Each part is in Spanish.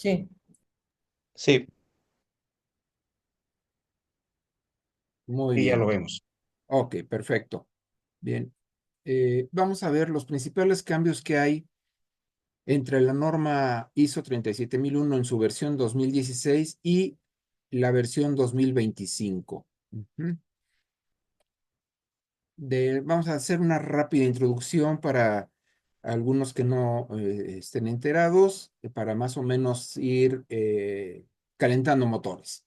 Sí, Sí, muy y ya lo bien. vemos. Ok, perfecto. Bien. Vamos a ver los principales cambios que hay entre la norma ISO 37001 en su versión 2016 y la versión 2025. Ujú. Vamos a hacer una rápida introducción para algunos que no estén enterados, para más o menos ir calentando motores.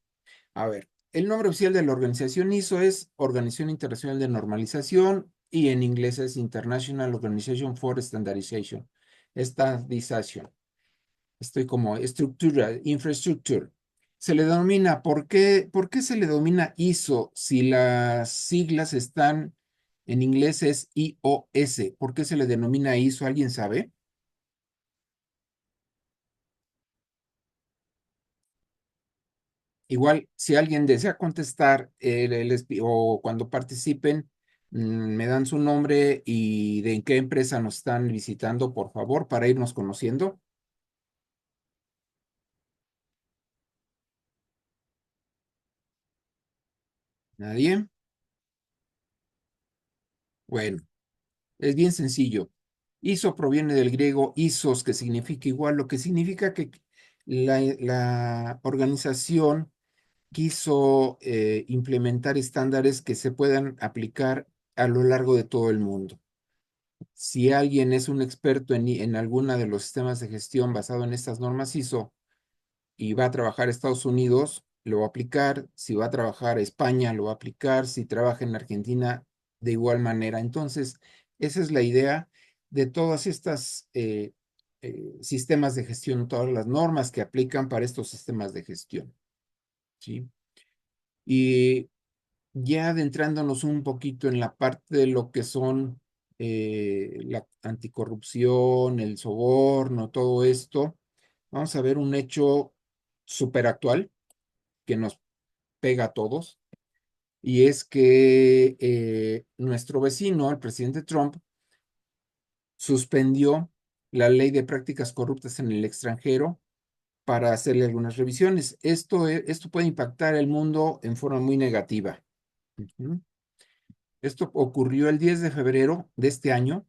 A ver, el nombre oficial de la organización ISO es Organización Internacional de Normalización y en inglés es International Organization for Standardization. Standardization. Estoy como estructura, infrastructure. Se le denomina, ¿por qué se le denomina ISO si las siglas están en inglés es IOS? ¿Por qué se le denomina ISO? ¿Alguien sabe? Igual, si alguien desea contestar o cuando participen, me dan su nombre y de en qué empresa nos están visitando, por favor, para irnos conociendo. ¿Nadie? Bueno, es bien sencillo. ISO proviene del griego isos, que significa igual, lo que significa que la organización quiso implementar estándares que se puedan aplicar a lo largo de todo el mundo. Si alguien es un experto en alguna de los sistemas de gestión basado en estas normas ISO y va a trabajar a Estados Unidos, lo va a aplicar. Si va a trabajar a España, lo va a aplicar. Si trabaja en Argentina, de igual manera. Entonces, esa es la idea de todas estas sistemas de gestión, todas las normas que aplican para estos sistemas de gestión. ¿Sí? Y ya adentrándonos un poquito en la parte de lo que son la anticorrupción, el soborno, todo esto, vamos a ver un hecho súper actual que nos pega a todos, y es que nuestro vecino, el presidente Trump, suspendió la ley de prácticas corruptas en el extranjero para hacerle algunas revisiones. Esto puede impactar el mundo en forma muy negativa. Ujú. Esto ocurrió el 10 de febrero de este año,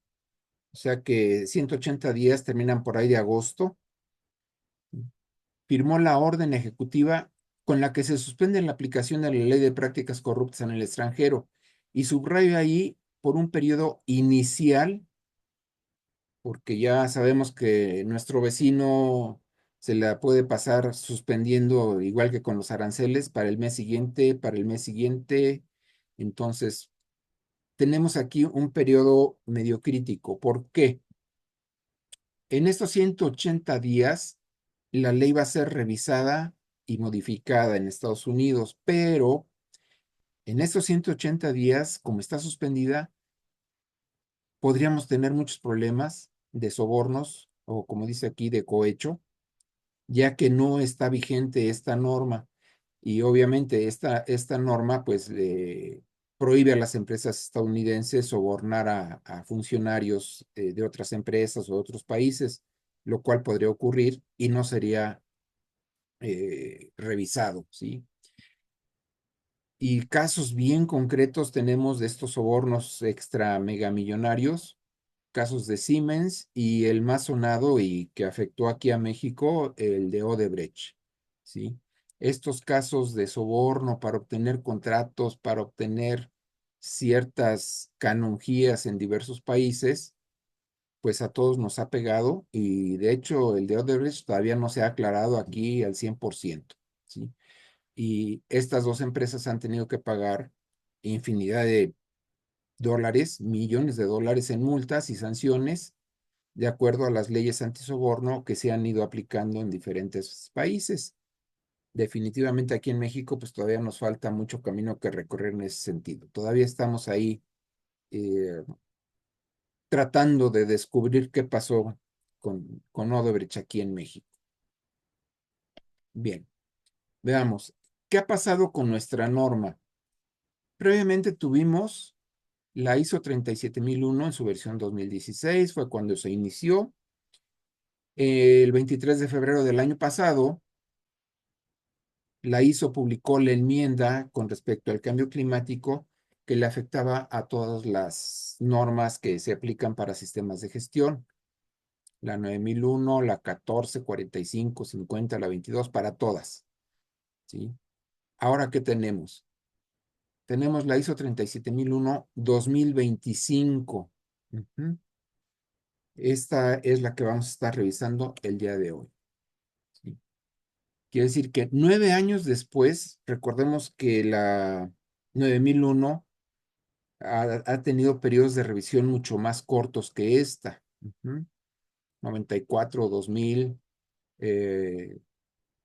o sea que 180 días terminan por ahí de agosto. Firmó la orden ejecutiva con la que se suspende la aplicación de la ley de prácticas corruptas en el extranjero y subrayo ahí por un periodo inicial, porque ya sabemos que nuestro vecino se la puede pasar suspendiendo igual que con los aranceles para el mes siguiente, para el mes siguiente. Entonces, tenemos aquí un periodo medio crítico. ¿Por qué? En estos 180 días, la ley va a ser revisada y modificada en Estados Unidos, pero en estos 180 días, como está suspendida, podríamos tener muchos problemas de sobornos o, como dice aquí, de cohecho, ya que no está vigente esta norma. Y obviamente esta norma pues prohíbe a las empresas estadounidenses sobornar a funcionarios de otras empresas o de otros países, lo cual podría ocurrir y no sería revisado, ¿sí? Y casos bien concretos tenemos de estos sobornos extra megamillonarios, casos de Siemens y el más sonado y que afectó aquí a México, el de Odebrecht, ¿sí? Estos casos de soborno para obtener contratos, para obtener ciertas canonjías en diversos países, pues a todos nos ha pegado y de hecho el de Odebrecht todavía no se ha aclarado aquí al 100%, ¿sí? Y estas dos empresas han tenido que pagar infinidad de dólares, millones de dólares en multas y sanciones de acuerdo a las leyes antisoborno que se han ido aplicando en diferentes países. Definitivamente aquí en México, pues todavía nos falta mucho camino que recorrer en ese sentido. Todavía estamos ahí eh, tratando de descubrir qué pasó con Odebrecht aquí en México. Bien, veamos, ¿qué ha pasado con nuestra norma? Previamente tuvimos la ISO 37001 en su versión 2016, fue cuando se inició. El 23 de febrero del año pasado, la ISO publicó la enmienda con respecto al cambio climático que le afectaba a todas las normas que se aplican para sistemas de gestión. La 9001, la 14, 45, 50, la 22, para todas, ¿sí? Ahora, ¿qué tenemos? Tenemos la ISO 37001 2025. Ujú. Esta es la que vamos a estar revisando el día de hoy, ¿sí? Quiere decir que 9 años después, recordemos que la 9001 ha tenido periodos de revisión mucho más cortos que esta. 94, 2000,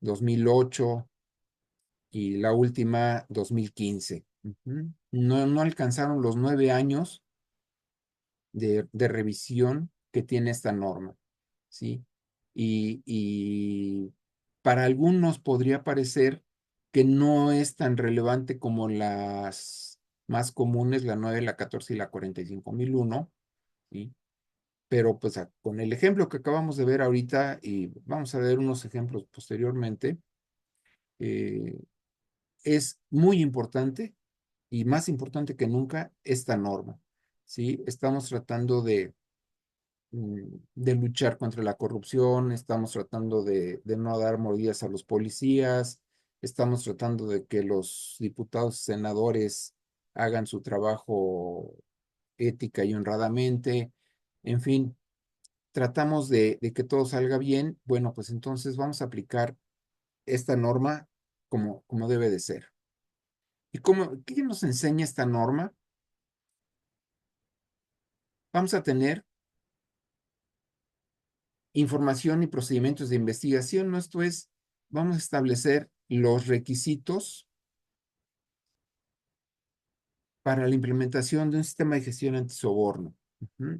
2008 y la última 2015. No alcanzaron los 9 años de revisión que tiene esta norma, ¿sí? Y para algunos podría parecer que no es tan relevante como las más comunes, la 9, la 14 y la 45001, ¿sí? Pero pues con el ejemplo que acabamos de ver ahorita, y vamos a ver unos ejemplos posteriormente, eh, es muy importante y más importante que nunca esta norma, ¿sí? Estamos tratando de luchar contra la corrupción, estamos tratando de no dar mordidas a los policías, estamos tratando de que los diputados y senadores hagan su trabajo ética y honradamente, en fin, tratamos de que todo salga bien. Bueno, pues entonces vamos a aplicar esta norma como debe de ser. ¿Y qué nos enseña esta norma? Vamos a tener información y procedimientos de investigación, ¿no? Esto es, vamos a establecer los requisitos para la implementación de un sistema de gestión antisoborno,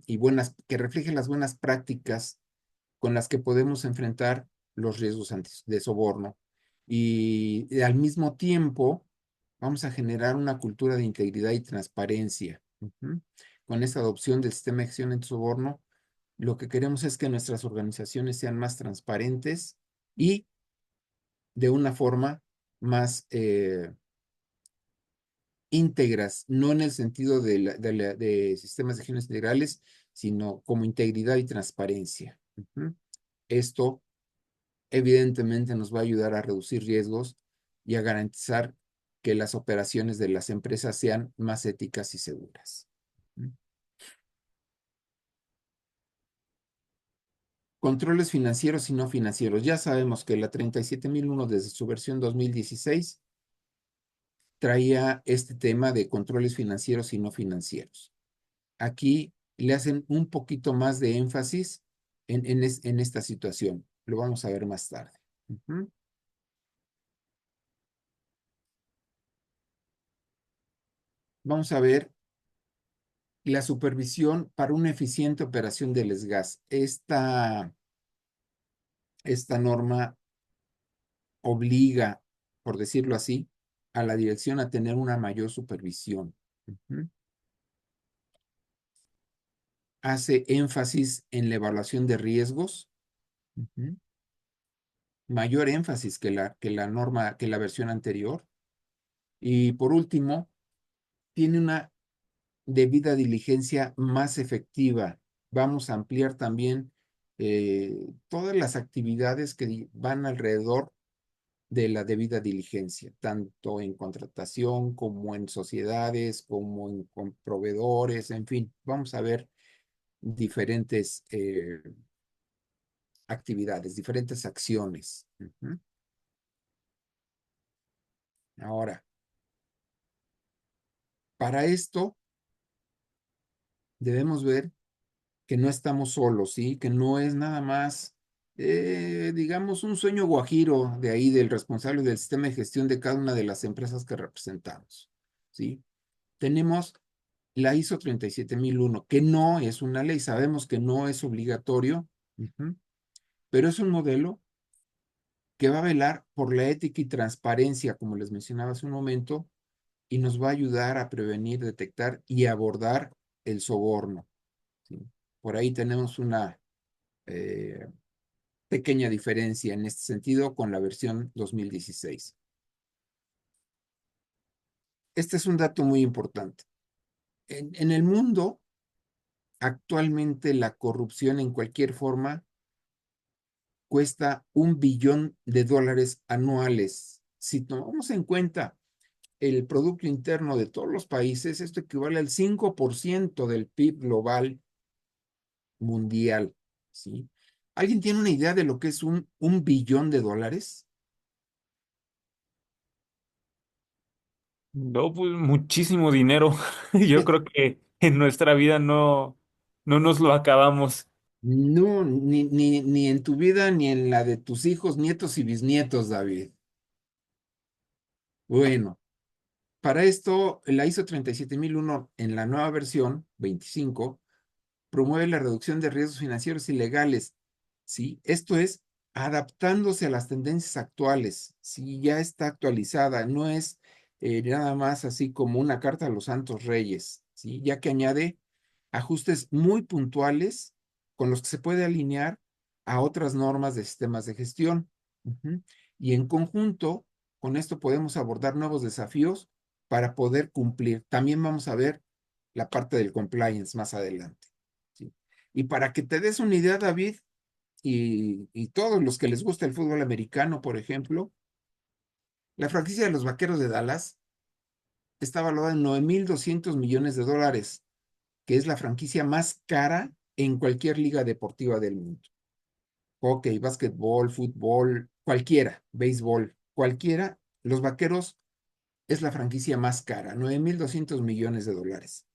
y que refleje las buenas prácticas con las que podemos enfrentar los riesgos de soborno. Y al mismo tiempo, vamos a generar una cultura de integridad y transparencia. Con esta adopción del sistema de gestión antisoborno, lo que queremos es que nuestras organizaciones sean más transparentes y de una forma más íntegras, no en el sentido de sistemas de gestión integrales, sino como integridad y transparencia. Esto evidentemente nos va a ayudar a reducir riesgos y a garantizar que las operaciones de las empresas sean más éticas y seguras. Controles financieros y no financieros. Ya sabemos que la 37001 desde su versión 2016 traía este tema de controles financieros y no financieros. Aquí le hacen un poquito más de énfasis en esta situación. Lo vamos a ver más tarde. Vamos a ver la supervisión para una eficiente operación del SGAS. Esta norma obliga, por decirlo así, a la dirección a tener una mayor supervisión. Hace énfasis en la evaluación de riesgos, mayor énfasis que la norma, que la versión anterior. Y por último, tiene una debida diligencia más efectiva. Vamos a ampliar también todas las actividades que van alrededor de la debida diligencia, tanto en contratación como en sociedades, como con proveedores, en fin, vamos a ver diferentes actividades, diferentes acciones. Ahora, para esto debemos ver que no estamos solos, ¿sí? Que no es nada más, digamos, un sueño guajiro de ahí del responsable del sistema de gestión de cada una de las empresas que representamos, ¿sí? Tenemos la ISO 37001, que no es una ley, sabemos que no es obligatorio, pero es un modelo que va a velar por la ética y transparencia, como les mencionaba hace un momento, y nos va a ayudar a prevenir, detectar y abordar el soborno, ¿sí? Por ahí tenemos una pequeña diferencia en este sentido con la versión 2016. Este es un dato muy importante. En el mundo, actualmente la corrupción en cualquier forma cuesta $1 billón anuales. Si tomamos en cuenta el Producto Interno de todos los países, esto equivale al 5% del PIB global mundial, ¿sí? ¿Alguien tiene una idea de lo que es un billón de dólares? No, pues muchísimo dinero. Yo creo que en nuestra vida no nos lo acabamos. No, ni en tu vida, ni en la de tus hijos, nietos y bisnietos, David. Bueno, para esto, la ISO 37001 en la nueva versión 25 promueve la reducción de riesgos financieros ilegales, ¿sí? Esto es adaptándose a las tendencias actuales, ¿sí? Ya está actualizada, no es nada más así como una carta a los santos reyes, ¿sí? Ya que añade ajustes muy puntuales con los que se puede alinear a otras normas de sistemas de gestión. Ujú. Y en conjunto, con esto podemos abordar nuevos desafíos para poder cumplir. También vamos a ver la parte del compliance más adelante. ¿Sí? Y para que te des una idea, David, y todos los que les gusta el fútbol americano, por ejemplo, la franquicia de los Vaqueros de Dallas está valuada en $9,200 millones, que es la franquicia más cara en cualquier liga deportiva del mundo. Hockey, básquetbol, fútbol, cualquiera, béisbol, cualquiera, los Vaqueros es la franquicia más cara, $9,200 millones.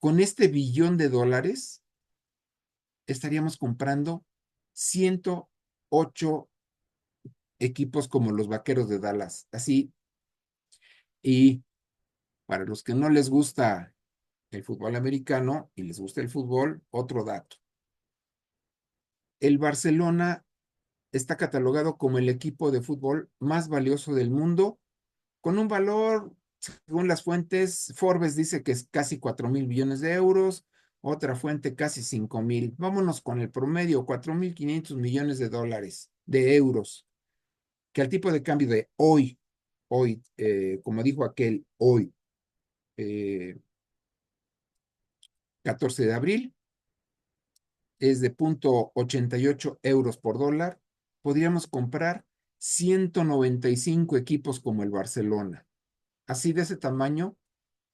Con este billón de dólares estaríamos comprando 108 equipos como los Vaqueros de Dallas. Así, y para los que no les gusta el fútbol americano y les gusta el fútbol, otro dato. El Barcelona está catalogado como el equipo de fútbol más valioso del mundo, con un valor, según las fuentes, Forbes dice que es casi 4,000 billones de euros, otra fuente casi 5,000. Vámonos con el promedio, 4,500 millones de dólares, de euros, que al tipo de cambio de hoy, como dijo aquel, hoy, eh, 14 de abril, es de 0,88 euros por dólar, podríamos comprar 195 equipos como el Barcelona. Así de ese tamaño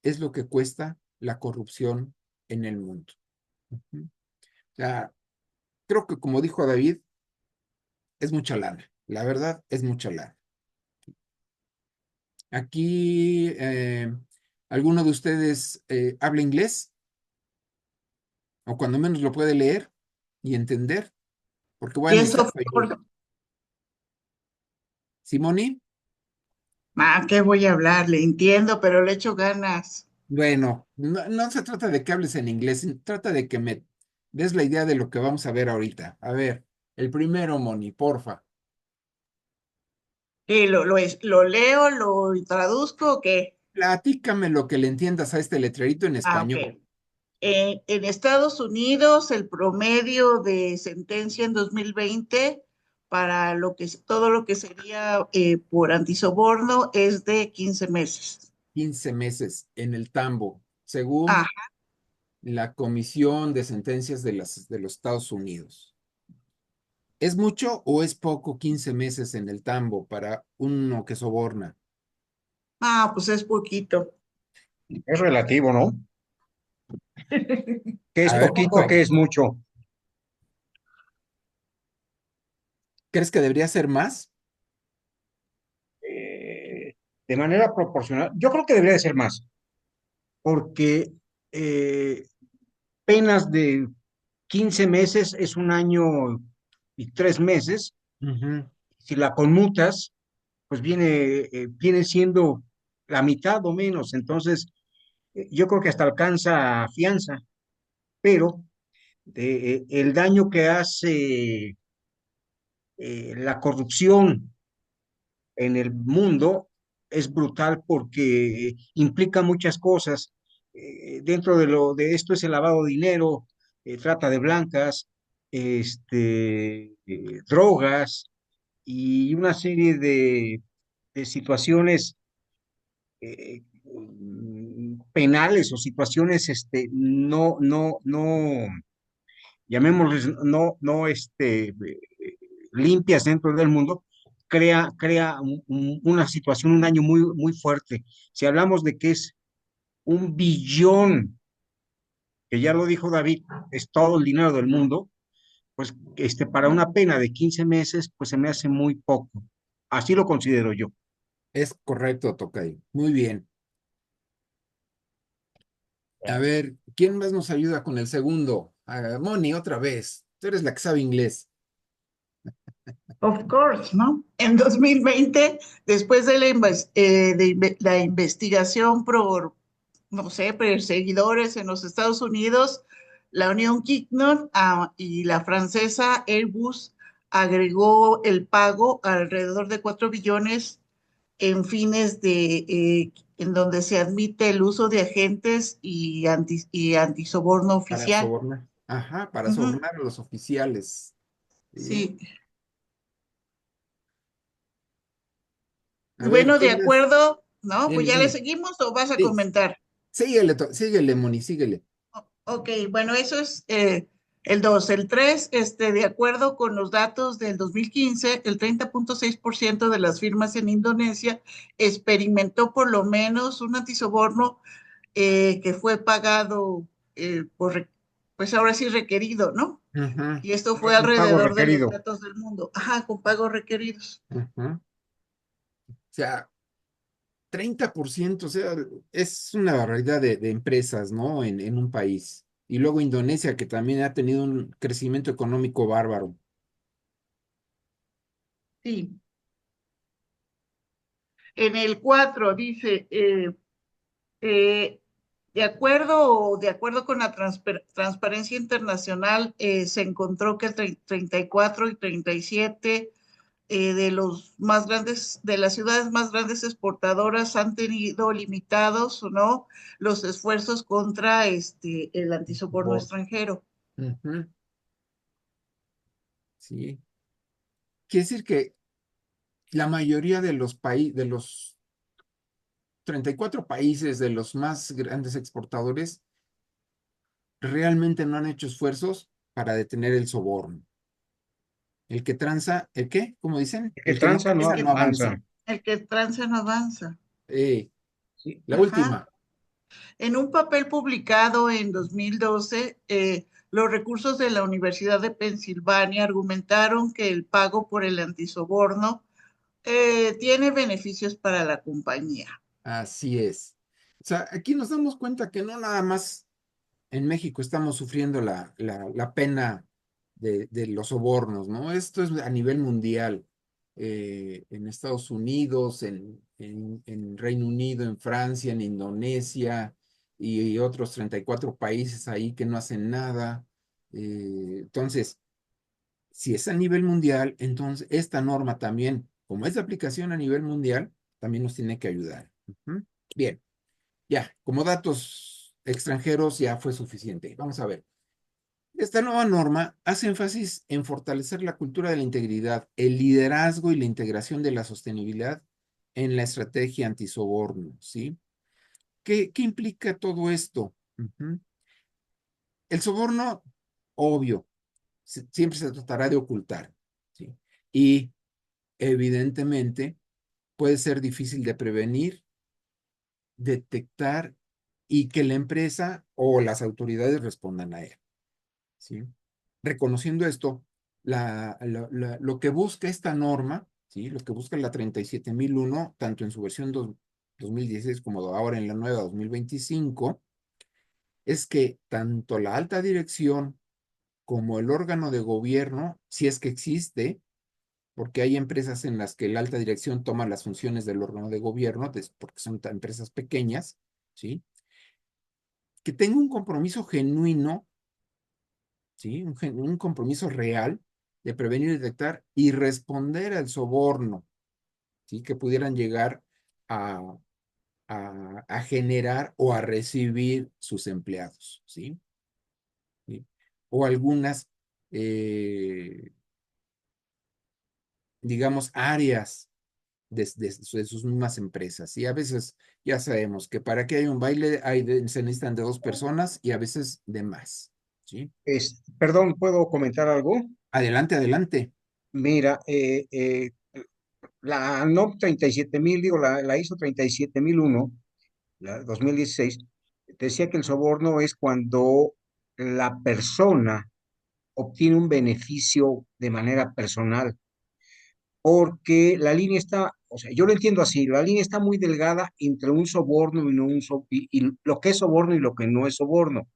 es lo que cuesta la corrupción en el mundo. Ujú. O sea, creo que como dijo David, es mucha lana. La verdad, es mucha lana. Aquí, ¿alguno de ustedes habla inglés? O cuando menos lo puede leer y entender, porque voy a Y necesitar eso, tu ayuda. Simoni, ¿qué voy a hablar? Le entiendo, pero le echo ganas. bueno, no se trata de que hables en inglés, trata de que me des la idea de lo que vamos a ver ahorita. A ver, el primero, Moni, porfa. ¿Lo leo, lo traduzco o qué? Platícame lo que le entiendas a este letrerito en Ok. español. En Estados Unidos, el promedio de sentencia en 2020 para todo lo que sería por antisoborno es de 15 meses. 15 meses en el tambo, Ah, según la Comisión de Sentencias de los Estados Unidos. ¿Es mucho o es poco 15 meses en el tambo para uno que soborna? pues es poquito. Es relativo, ¿no? ¿Qué es A ver, poquito, qué es mucho? ¿crees que debería ser más? Eh, de manera proporcional, yo creo que debería de ser más, porque eh, penas de 15 meses es un año y 3 meses. Ujú. Si la conmutas, pues viene siendo la mitad o menos. Entonces, yo creo que hasta alcanza fianza, pero el daño que hace la corrupción en el mundo es brutal porque implica muchas cosas. Dentro de esto es el lavado de dinero, trata de blancas. drogas y una serie de situaciones penales o situaciones no, llamémosles, limpias dentro del mundo, crea una situación, un daño muy, muy fuerte. Si hablamos de que es 1 billón, que ya lo dijo David, es todo el dinero del mundo, pues para una pena de 15 meses, pues se me hace muy poco. Así lo considero yo. Es correcto, Tocayo. Muy bien. A ver, ¿quién más nos ayuda con el segundo? Moni, otra vez. Tú eres la que sabe inglés. Of course, ¿no? En 2020, después de la investigación por, no sé, perseguidores en los Estados Unidos, la Unión Kingdom y la francesa Airbus agregó el pago alrededor de 4 billones en fines en donde se admite el uso de agentes y antisoborno Para oficial. sobornar. Ajá, para Ujú, sobornar a los oficiales. ¿Sí? sí. A ver, Bueno, de ¿quién más? acuerdo, ¿no? Pues Dime, ya le dime. seguimos o vas a Sí, comentar. síguele, síguele, Moni, síguele. Ok, bueno, eso es el 2. El 3, de acuerdo con los datos del 2015, el 30,6% de las firmas en Indonesia experimentó por lo menos un antisoborno que fue pagado pues ahora sí requerido, ¿no? Ajá, Y esto fue Un pago alrededor de los requerido. datos del mundo. Ajá, con pagos requeridos. ajá. O sea, 30%, o sea, es una barbaridad de empresas, ¿no? En un país. Y luego Indonesia, que también ha tenido un crecimiento económico bárbaro. Sí. En el 4 dice, eh, de acuerdo con la Transparencia Internacional, se encontró que el 34 y 37 de los más grandes, de las ciudades más grandes exportadoras han tenido limitados o no los esfuerzos contra el antisoborno Por- extranjero. Ujú, sí. Quiere decir que la mayoría de los países, de los 34 países de los más grandes exportadores, realmente no han hecho esfuerzos para detener el soborno. El que tranza, ¿el qué? ¿Cómo dicen? Que El que no tranza no El tranza que, no avanza. avanza. el que tranza no avanza. Eh, Sí. la Ajá. última. En un papel publicado en 2012, los recursos de la Universidad de Pensilvania argumentaron que el pago por el antisoborno tiene beneficios para la compañía. Así es. O sea, aquí nos damos cuenta que no nada más en México estamos sufriendo la pena de los sobornos, ¿no? Esto es a nivel mundial. En Estados Unidos, en Reino Unido, en Francia, en Indonesia y otros 34 países ahí que no hacen nada. Entonces, si es a nivel mundial, entonces esta norma también, como es de aplicación a nivel mundial, también nos tiene que ayudar. Ujú. Bien, ya, como datos extranjeros ya fue suficiente. Vamos a ver. Esta nueva norma hace énfasis en fortalecer la cultura de la integridad, el liderazgo y la integración de la sostenibilidad en la estrategia antisoborno, ¿sí? ¿Qué implica todo esto? Ujú. El soborno, obvio, siempre se tratará de ocultar, ¿sí? Y evidentemente puede ser difícil de prevenir, detectar y que la empresa o las autoridades respondan a él, ¿sí? Reconociendo esto, lo que busca esta norma, ¿sí? Lo que busca la 37.001, tanto en su versión 2016 como ahora en la nueva 2025, es que tanto la alta dirección como el órgano de gobierno, si es que existe, porque hay empresas en las que la alta dirección toma las funciones del órgano de gobierno, porque son empresas pequeñas, ¿sí? Que tenga un compromiso genuino, ¿sí? Un compromiso real de prevenir, detectar y responder al soborno, ¿sí? Que pudieran llegar a, a generar o a recibir sus empleados, ¿sí? ¿Sí? O algunas eh, digamos, áreas de sus mismas empresas. Y a veces ya sabemos que para que haya un baile se necesitan de dos personas y a veces de más. ¿Sí? Perdón, ¿puedo comentar algo? Adelante, adelante. Mira, la NOM 37.000, digo, la ISO 37001, la 2016, decía que el soborno es cuando la persona obtiene un beneficio de manera personal, porque la línea está, o sea, yo lo entiendo así, la línea está muy delgada entre un soborno y, no y lo que es soborno y lo que no es soborno.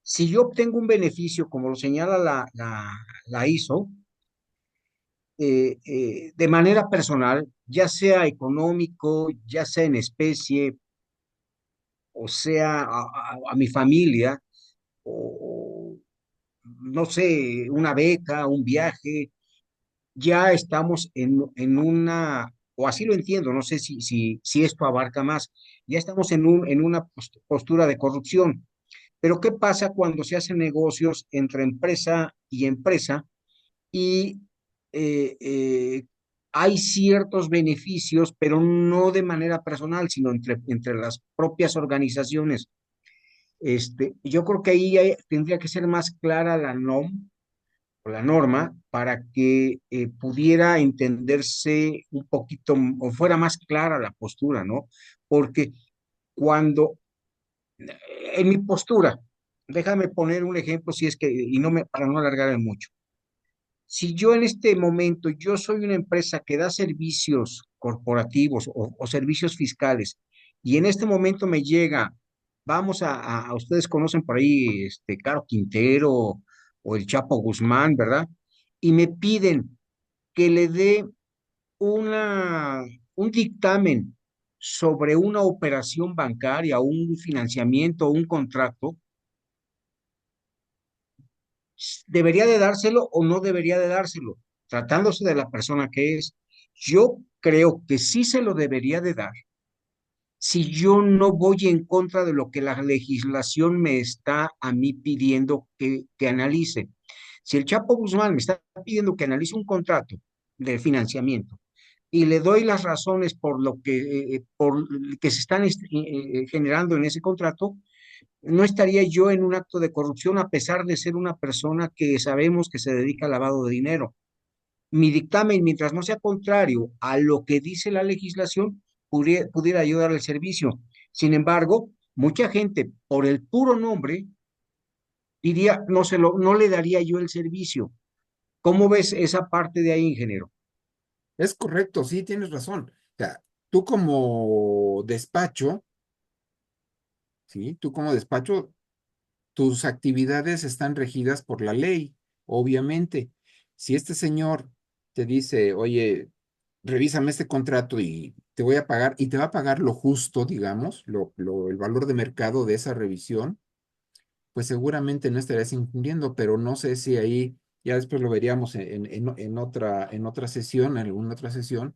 Si yo obtengo un beneficio, como lo señala la ISO, de manera personal, ya sea económico, ya sea en especie, o sea a mi familia, o no sé, una beca, un viaje, ya estamos en una, o así lo entiendo, no sé si esto abarca más, ya estamos en una postura de corrupción. Pero ¿qué pasa cuando se hacen negocios entre empresa y empresa y eh, eh, hay ciertos beneficios, pero no de manera personal, sino entre las propias organizaciones? Yo creo que ahí tendría que ser más clara la NOM o la norma para que pudiera entenderse un poquito o fuera más clara la postura, ¿no? Porque cuando, en mi postura, déjame poner un ejemplo si es que, y no me, para no alargar mucho. Si yo en este momento, yo soy una empresa que da servicios corporativos o servicios fiscales, y en este momento me llega, vamos ustedes conocen por ahí, Caro Quintero o el Chapo Guzmán, ¿verdad? Y me piden que le dé una, un dictamen sobre una operación bancaria, un financiamiento, un contrato. ¿Debería de dárselo o no debería de dárselo? Tratándose de la persona que es, yo creo que sí se lo debería de dar si yo no voy en contra de lo que la legislación me está a mí pidiendo que analice. Si el Chapo Guzmán me está pidiendo que analice un contrato de financiamiento y le doy las razones por que se están generando en ese contrato, no estaría yo en un acto de corrupción a pesar de ser una persona que sabemos que se dedica al lavado de dinero. Mi dictamen, mientras no sea contrario a lo que dice la legislación, pudiera ayudar al servicio. Sin embargo, mucha gente, por el puro nombre, diría, no le daría yo el servicio. ¿Cómo ves esa parte de ahí, ingeniero? Es correcto, sí, tienes razón. O sea, tú como despacho, ¿sí? Tú como despacho, tus actividades están regidas por la ley, obviamente. Si este señor te dice, oye, revísame este contrato y te voy a pagar, y te va a pagar lo justo, digamos, el valor de mercado de esa revisión, pues seguramente no estarías incumpliendo, pero no sé si ahí, ya después lo veríamos en otra sesión, en alguna otra sesión,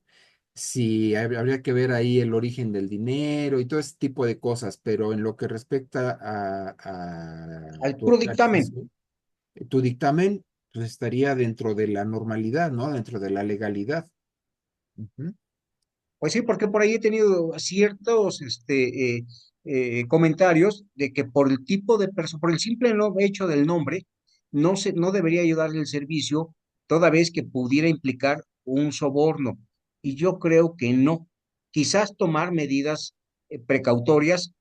si habría que ver ahí el origen del dinero y todo ese tipo de cosas, pero en lo que respecta a Al tu puro dictamen. organización, tu dictamen pues estaría dentro de la normalidad, ¿no? Dentro de la legalidad. Ujú. Pues sí, porque por ahí he tenido ciertos comentarios de que por el tipo de persona, por el simple hecho del nombre, no debería ayudarle el servicio, toda vez que pudiera implicar un soborno. Y yo creo que no. Quizás tomar medidas precautorias,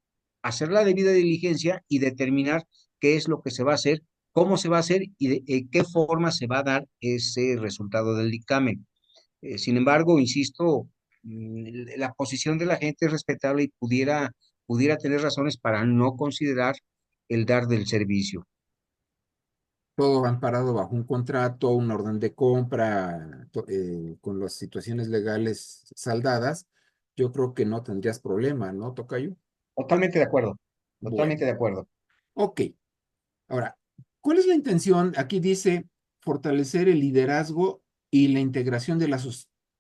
hacer la debida diligencia y determinar qué es lo que se va a hacer, cómo se va a hacer y de qué forma se va a dar ese resultado del dictamen. Sin embargo, insisto, la posición de la gente es respetable y pudiera tener razones para no considerar el dar del servicio. Todo amparado bajo un contrato, una orden de compra, con las situaciones legales saldadas, yo creo que no tendrías problema, ¿no, tocayo? Totalmente de acuerdo, Bueno, totalmente de acuerdo. ok. Ahora, ¿cuál es la intención? Aquí dice fortalecer el liderazgo y la integración de la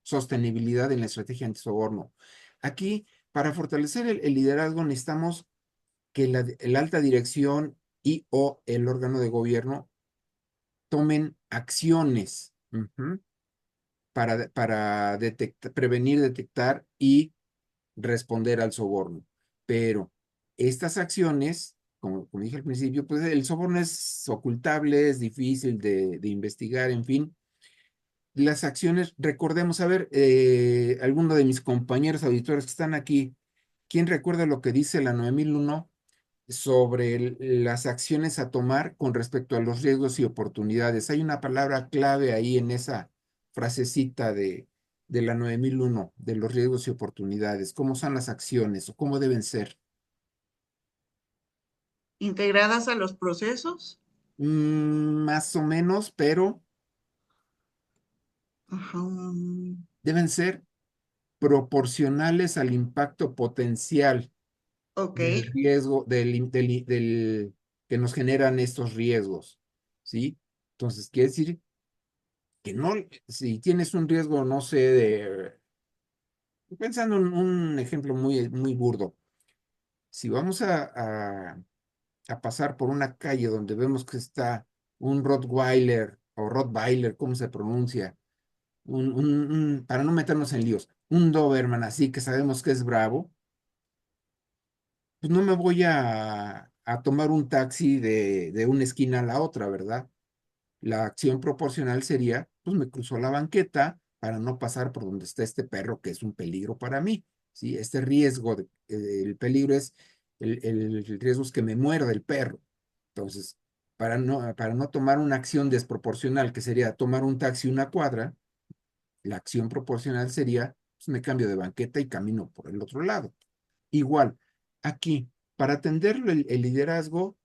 sostenibilidad en la estrategia antisoborno. Aquí, para fortalecer el liderazgo, necesitamos que el alta dirección y o el órgano de gobierno tomen acciones para prevenir, detectar y responder al soborno. Pero estas acciones, como dije al principio, pues el soborno es ocultable, es difícil de investigar, en fin. Las acciones, recordemos, a ver, alguno de mis compañeros auditores que están aquí, ¿quién recuerda lo que dice la 9001 sobre las acciones a tomar con respecto a los riesgos y oportunidades? Hay una palabra clave ahí en esa frasecita de la 9001 de los riesgos y oportunidades. ¿Cómo son las acciones o cómo deben ser? Integradas a los procesos. Más o menos, pero Ajá. deben ser proporcionales al impacto potencial Ok. del riesgo, que nos generan estos riesgos, ¿sí? Entonces, quiere decir que no, si tienes un riesgo, no sé, pensando en un ejemplo muy burdo, si vamos a pasar por una calle donde vemos que está un Rottweiler o Rottweiler, ¿cómo se pronuncia? Para no meternos en líos, un Doberman así que sabemos que es bravo, pues no me voy a tomar un taxi de una esquina a la otra, ¿verdad? La acción proporcional sería, pues me cruzo la banqueta para no pasar por donde está este perro que es un peligro para mí, ¿sí? Este riesgo, el peligro es, el riesgo es que me muerda el perro. Entonces, para no tomar una acción desproporcional, que sería tomar un taxi una cuadra, la acción proporcional sería, pues me cambio de banqueta y camino por el otro lado. Igual, aquí, para atender el liderazgo,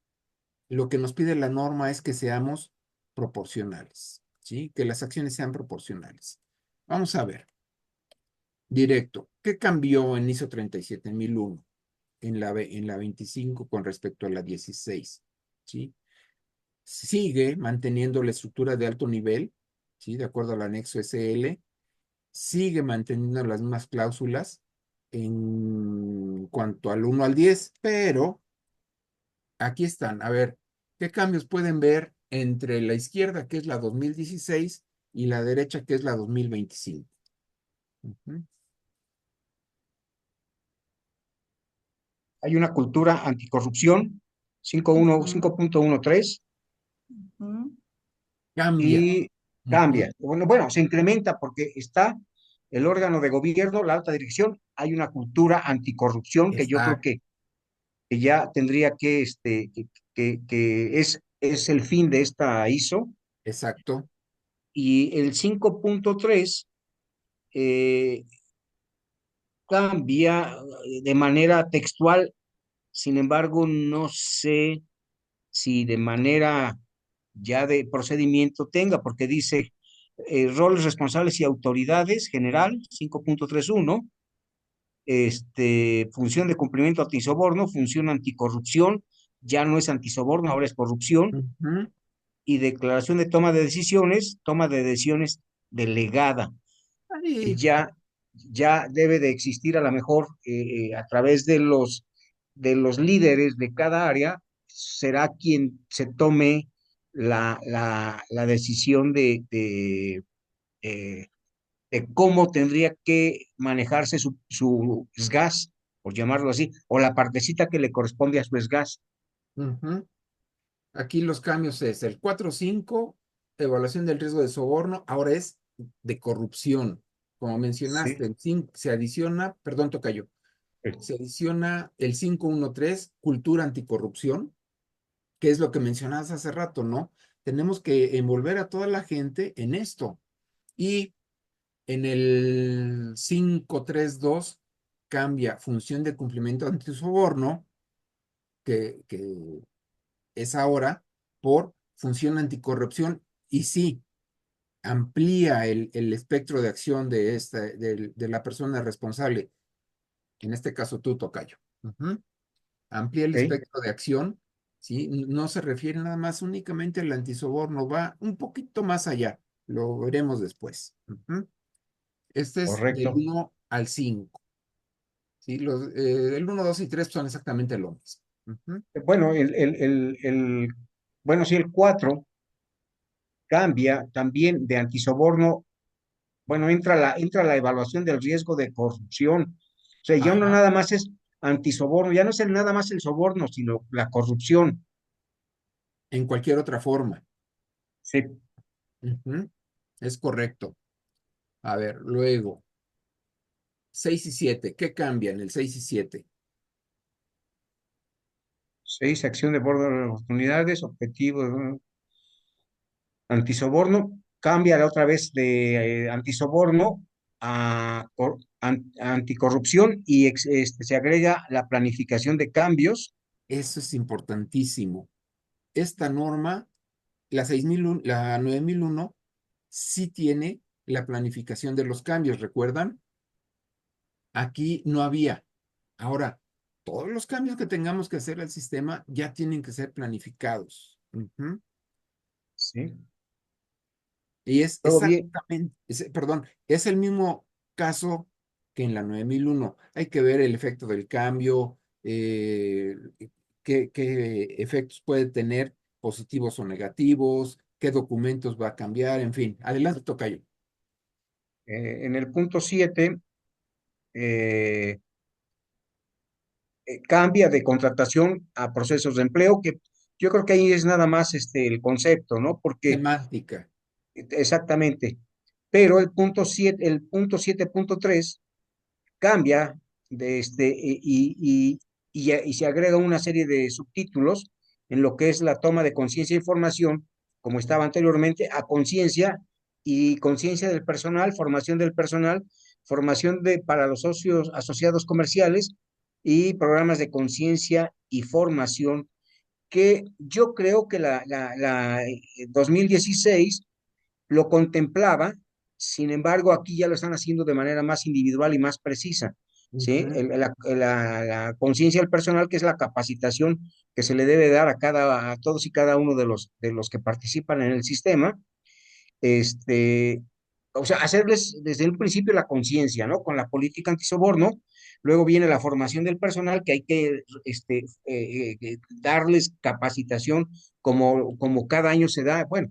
lo que nos pide la norma es que seamos proporcionales, ¿sí? Que las acciones sean proporcionales. Vamos a ver, directo, ¿qué cambió en ISO 37001 en la 25 con respecto a la 16? ¿Sí? Sigue manteniendo la estructura de alto nivel, ¿sí? De acuerdo al anexo SL, sigue manteniendo las mismas cláusulas en cuanto al 1 al 10, pero aquí están. A ver, ¿qué cambios pueden ver entre la izquierda, que es la 2016, y la derecha, que es la 2025? Ujú. Hay una cultura anticorrupción, 5.1, Ujú, 5.13, ujú. Cambia. y Ujú. cambia. Bueno, se incrementa porque está el órgano de gobierno, la alta dirección, hay una cultura anticorrupción que yo creo Está, que ya tendría que es el fin de esta ISO. exacto. Y el 5.3 eh, cambia de manera textual, sin embargo, no sé si de manera ya de procedimiento tenga, porque dice roles responsables y autoridades general, 5.31, función de cumplimiento antisoborno, función anticorrupción, ya no es antisoborno, ahora es corrupción, Ujú. y declaración de toma de decisiones delegada. Ahí, Ya debe de existir a lo mejor a través de los líderes de cada área, será quien se tome la decisión eh, de cómo tendría que manejarse su SGAS, por llamarlo así, o la partecita que le corresponde a su SGAS. ujú. Aquí los cambios es el 4.5, evaluación del riesgo de soborno, ahora es de corrupción. Como mencionaste, Sí. el 5 se adiciona, perdón, tocayo, se adiciona el 5.1.3, cultura anticorrupción, que es lo que mencionabas hace rato, ¿no? Tenemos que envolver a toda la gente en esto. Y en el 5.3.2 cambia función de cumplimiento antisoborno, que es ahora, por función anticorrupción. Y sí, amplía el espectro de acción de la persona responsable, en este caso tú, tocayo. Ujú. Amplía el Ok, espectro de acción, ¿sí? No se refiere nada más únicamente al antisoborno, va un poquito más allá, lo veremos después. Ujú. Este es del correcto. 1 al 5, ¿sí? El 1, 2 y 3 son exactamente lo mismo. Ujú. Bueno, bueno, sí, el 4 cambia también de antisoborno. Bueno, entra la evaluación del riesgo de corrupción. O sea, ya no Ajá, nada más es antisoborno, ya no es nada más el soborno, sino la corrupción. en cualquier otra forma. Sí. Ujú, es correcto. A ver, luego, 6 y 7. ¿Qué cambian el 6 y 7? 6, acción de bordo de oportunidades, objetivo, antisoborno, cambia la otra vez de antisoborno a anticorrupción y se agrega la planificación de cambios. Eso es importantísimo. Esta norma, la 6001, la 9001, sí tiene la planificación de los cambios, ¿recuerdan? Aquí no había. Ahora, todos los cambios que tengamos que hacer al sistema ya tienen que ser planificados. Ujú. Sí. Y es Luego bien, exactamente, perdón, es el mismo caso que en la 9001. Hay que ver el efecto del cambio, qué efectos puede tener, positivos o negativos, qué documentos va a cambiar, en fin. Adelante, tocayo. en el punto 7 cambia de contratación a procesos de empleo, que yo creo que ahí es nada más el concepto, ¿no? Porque Semántica. exactamente, pero el punto 7.3 cambia de y se agrega una serie de subtítulos en lo que es la toma de conciencia e información, como estaba anteriormente, a conciencia y conciencia del personal, formación para los socios asociados comerciales y programas de conciencia y formación, que yo creo que la 2016 lo contemplaba. Sin embargo, aquí ya lo están haciendo de manera más individual y más precisa, ¿sí? Ujú, La conciencia del personal, que es la capacitación que se le debe dar a todos y cada uno de los que participan en el sistema, este, o sea, hacerles desde un principio la conciencia, ¿no? Con la política antisoborno. Luego viene la formación del personal, que hay que darles capacitación como cada año se da, bueno,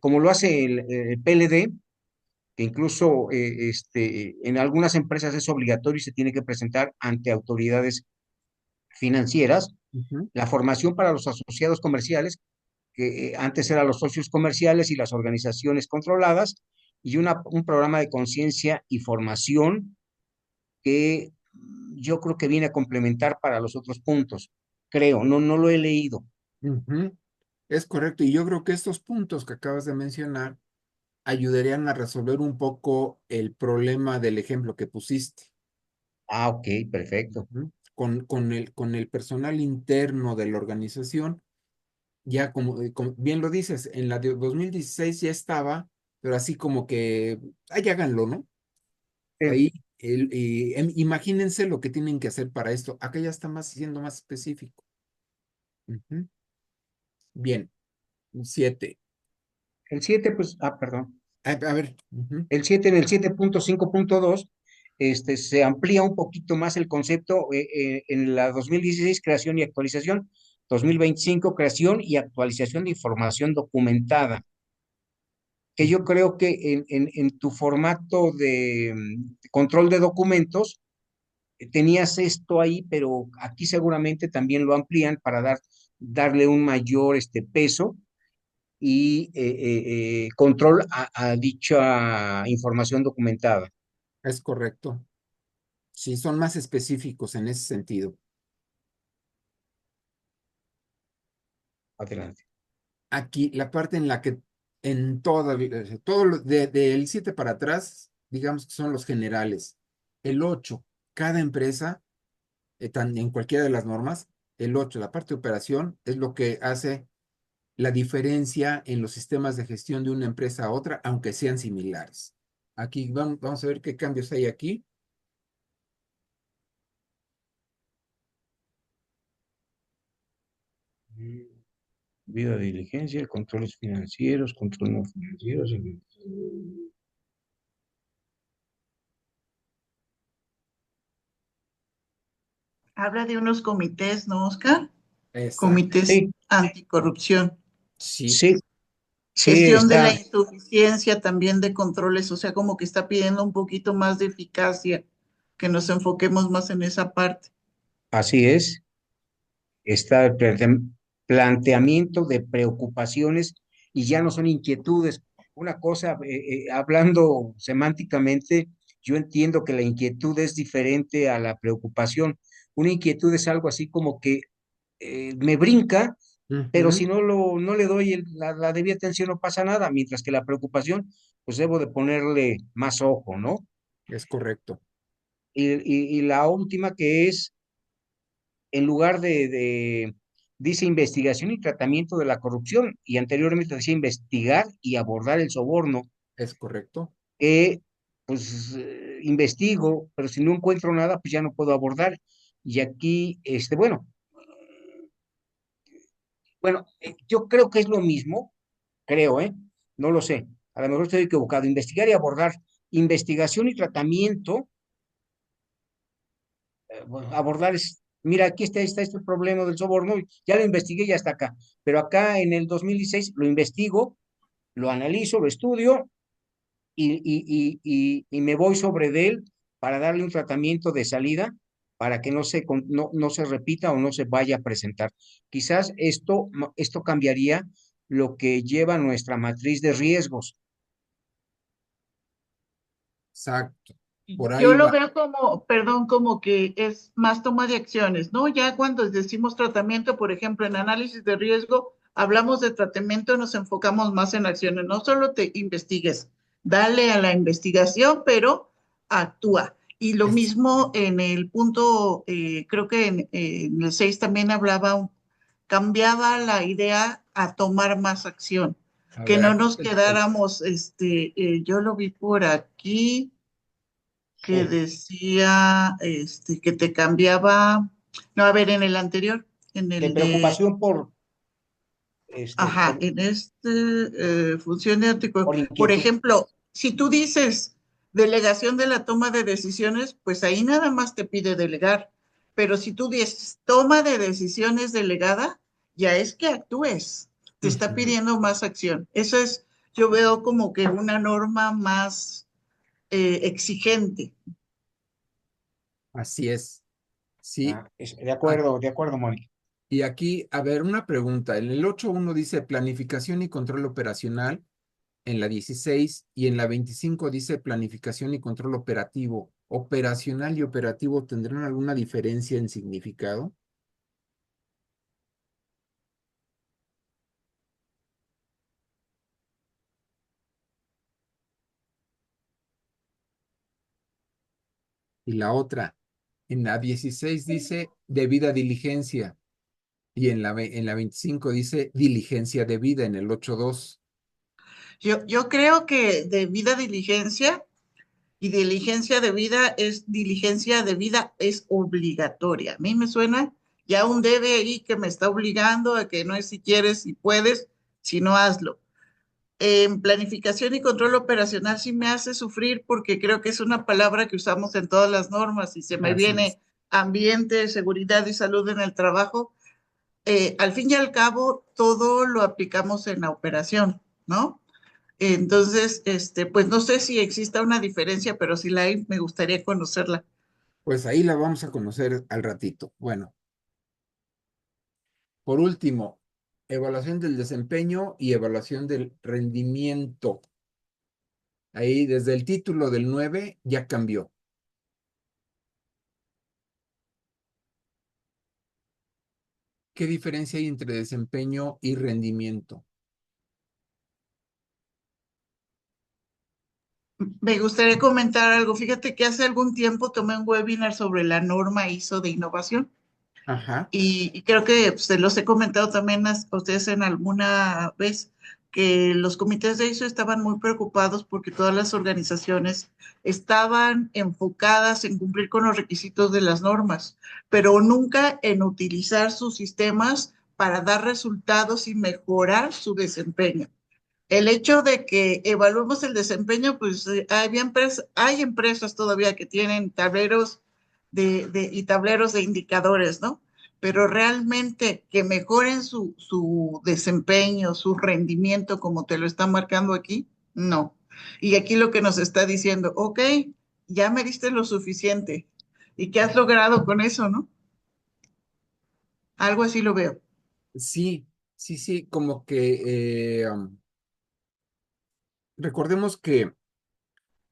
como lo hace el PLD, que incluso en algunas empresas es obligatorio y se tiene que presentar ante autoridades financieras. ujú. La formación para los asociados comerciales, que antes eran los socios comerciales y las organizaciones controladas, y un programa de conciencia y formación que yo creo que viene a complementar para los otros puntos. Creo, no lo he leído. Ujú, es correcto. Y yo creo que estos puntos que acabas de mencionar ayudarían a resolver un poco el problema del ejemplo que pusiste. Ah, ok, perfecto. Ujú. Con el personal interno de la organización, ya como bien lo dices, en la de 2016 ya estaba, pero así como que, ahí háganlo, ¿no? Sí. Ahí, imagínense lo que tienen que hacer para esto. Acá ya está siendo más específico. Ujú. Bien, 7. El 7 pues, perdón. A ver. Ujú, El 7 en el 7.5.2 se amplía un poquito más el concepto en la 2016, creación y actualización, 2025, creación y actualización de información documentada, que yo ujú, creo que en tu formato de control de documentos tenías esto ahí, pero aquí seguramente también lo amplían para darle un mayor peso y control a dicha información documentada. es correcto. Sí, son más específicos en ese sentido. Adelante. Aquí, la parte en la que en todo del 7 para atrás, digamos que son los generales. El 8 cada empresa, en cualquiera de las normas, el 8 la parte de operación, es lo que hace la diferencia en los sistemas de gestión de una empresa a otra, aunque sean similares. Aquí vamos a ver qué cambios hay aquí. Vida de diligencia, controles financieros, controles no financieros. Habla de unos comités, ¿no, Oscar? Exacto. Comités Sí, anticorrupción. Sí, sí, Sí, Gestión de la está, insuficiencia también de controles, o sea, como que está pidiendo un poquito más de eficacia, que nos enfoquemos más en esa parte. así es, está el planteamiento de preocupaciones y ya no son inquietudes. Una cosa, hablando semánticamente, yo entiendo que la inquietud es diferente a la preocupación. Una inquietud es algo así como que me brinca, pero si Ujú, no le doy la debida atención no pasa nada, mientras que la preocupación, pues debo de ponerle más ojo, ¿no? es correcto. Y la última que es, en lugar dice investigación y tratamiento de la corrupción, y anteriormente decía investigar y abordar el soborno, Es correcto. que pues investigo, pero si no encuentro nada, pues ya no puedo abordar. Y aquí, bueno, yo creo que es lo mismo, creo, ¿eh? No lo sé, a lo mejor estoy equivocado. Investigar y abordar, investigación y tratamiento, bueno, abordar es, mira, aquí está este problema del soborno, ya lo investigué y ya está acá, pero acá en el 2016 lo investigo, lo analizo, lo estudio y me voy sobre de él para darle un tratamiento de salida para que no se repita o no se vaya a presentar. Quizás esto cambiaría lo que lleva nuestra matriz de riesgos. Exacto. Por Yo ahí lo va. veo como, perdón, como que es más toma de acciones, ¿no? Ya cuando decimos tratamiento, por ejemplo, en análisis de riesgo, hablamos de tratamiento, nos enfocamos más en acciones, no solo te investigues, dale a la investigación, pero actúa. Y lo Es, mismo en el punto, creo que en el 6 también hablaba, cambiaba la idea a tomar más acción, a que ver, no aquí nos está el 6. quedáramos, yo lo vi por aquí que Sí, decía que te cambiaba, no, a ver, en el anterior, en de el de, preocupación ajá, en función de por por inquietud. ejemplo, si tú dices delegación de la toma de decisiones, pues ahí nada más te pide delegar, pero si tú dices toma de decisiones delegada, ya es que actúes, te está Ujú, pidiendo más acción. Eso es, yo veo como que una norma más exigente. así es. Sí. Ah, A- de acuerdo, Mónica. Y aquí, a ver, una pregunta. En el 8.1 dice planificación y control operacional, en la 16 y en la 25 dice planificación y control operativo. ¿Operacional y operativo tendrán alguna diferencia en significado? Y la otra, en la 16 dice debida diligencia y en la 25 dice diligencia debida en el 8.2. Yo creo que debida diligencia y diligencia debida es diligencia debida es obligatoria. A mí me suena ya un debe ahí que me está obligando a que no es si quieres, si puedes, si no hazlo. En planificación y control operacional sí me hace sufrir porque creo que es una palabra que usamos en todas las normas y se me Así es. viene ambiente, seguridad y salud en el trabajo. Al fin y al cabo, todo lo aplicamos en la operación, ¿no? Entonces, pues no sé si exista una diferencia, pero si la hay, me gustaría conocerla. Pues ahí la vamos a conocer al ratito. Bueno, por último, evaluación del desempeño y evaluación del rendimiento. Ahí desde el título del 9 ya cambió. ¿Qué diferencia hay entre desempeño y rendimiento? Me gustaría comentar algo. Fíjate que hace algún tiempo tomé un webinar sobre la norma ISO de innovación Ajá, y creo que se los he comentado también a ustedes en alguna vez que los comités de ISO estaban muy preocupados porque todas las organizaciones estaban enfocadas en cumplir con los requisitos de las normas, pero nunca en utilizar sus sistemas para dar resultados y mejorar su desempeño. El hecho de que evaluemos el desempeño, pues hay empresas todavía que tienen tableros y tableros de indicadores, ¿no? pero realmente que mejoren su desempeño, su rendimiento, como te lo está marcando aquí, no. Y aquí lo que nos está diciendo, ok, ya me diste lo suficiente. ¿Y qué has logrado con eso, no? Algo así lo veo. Sí, sí, sí, como que recordemos que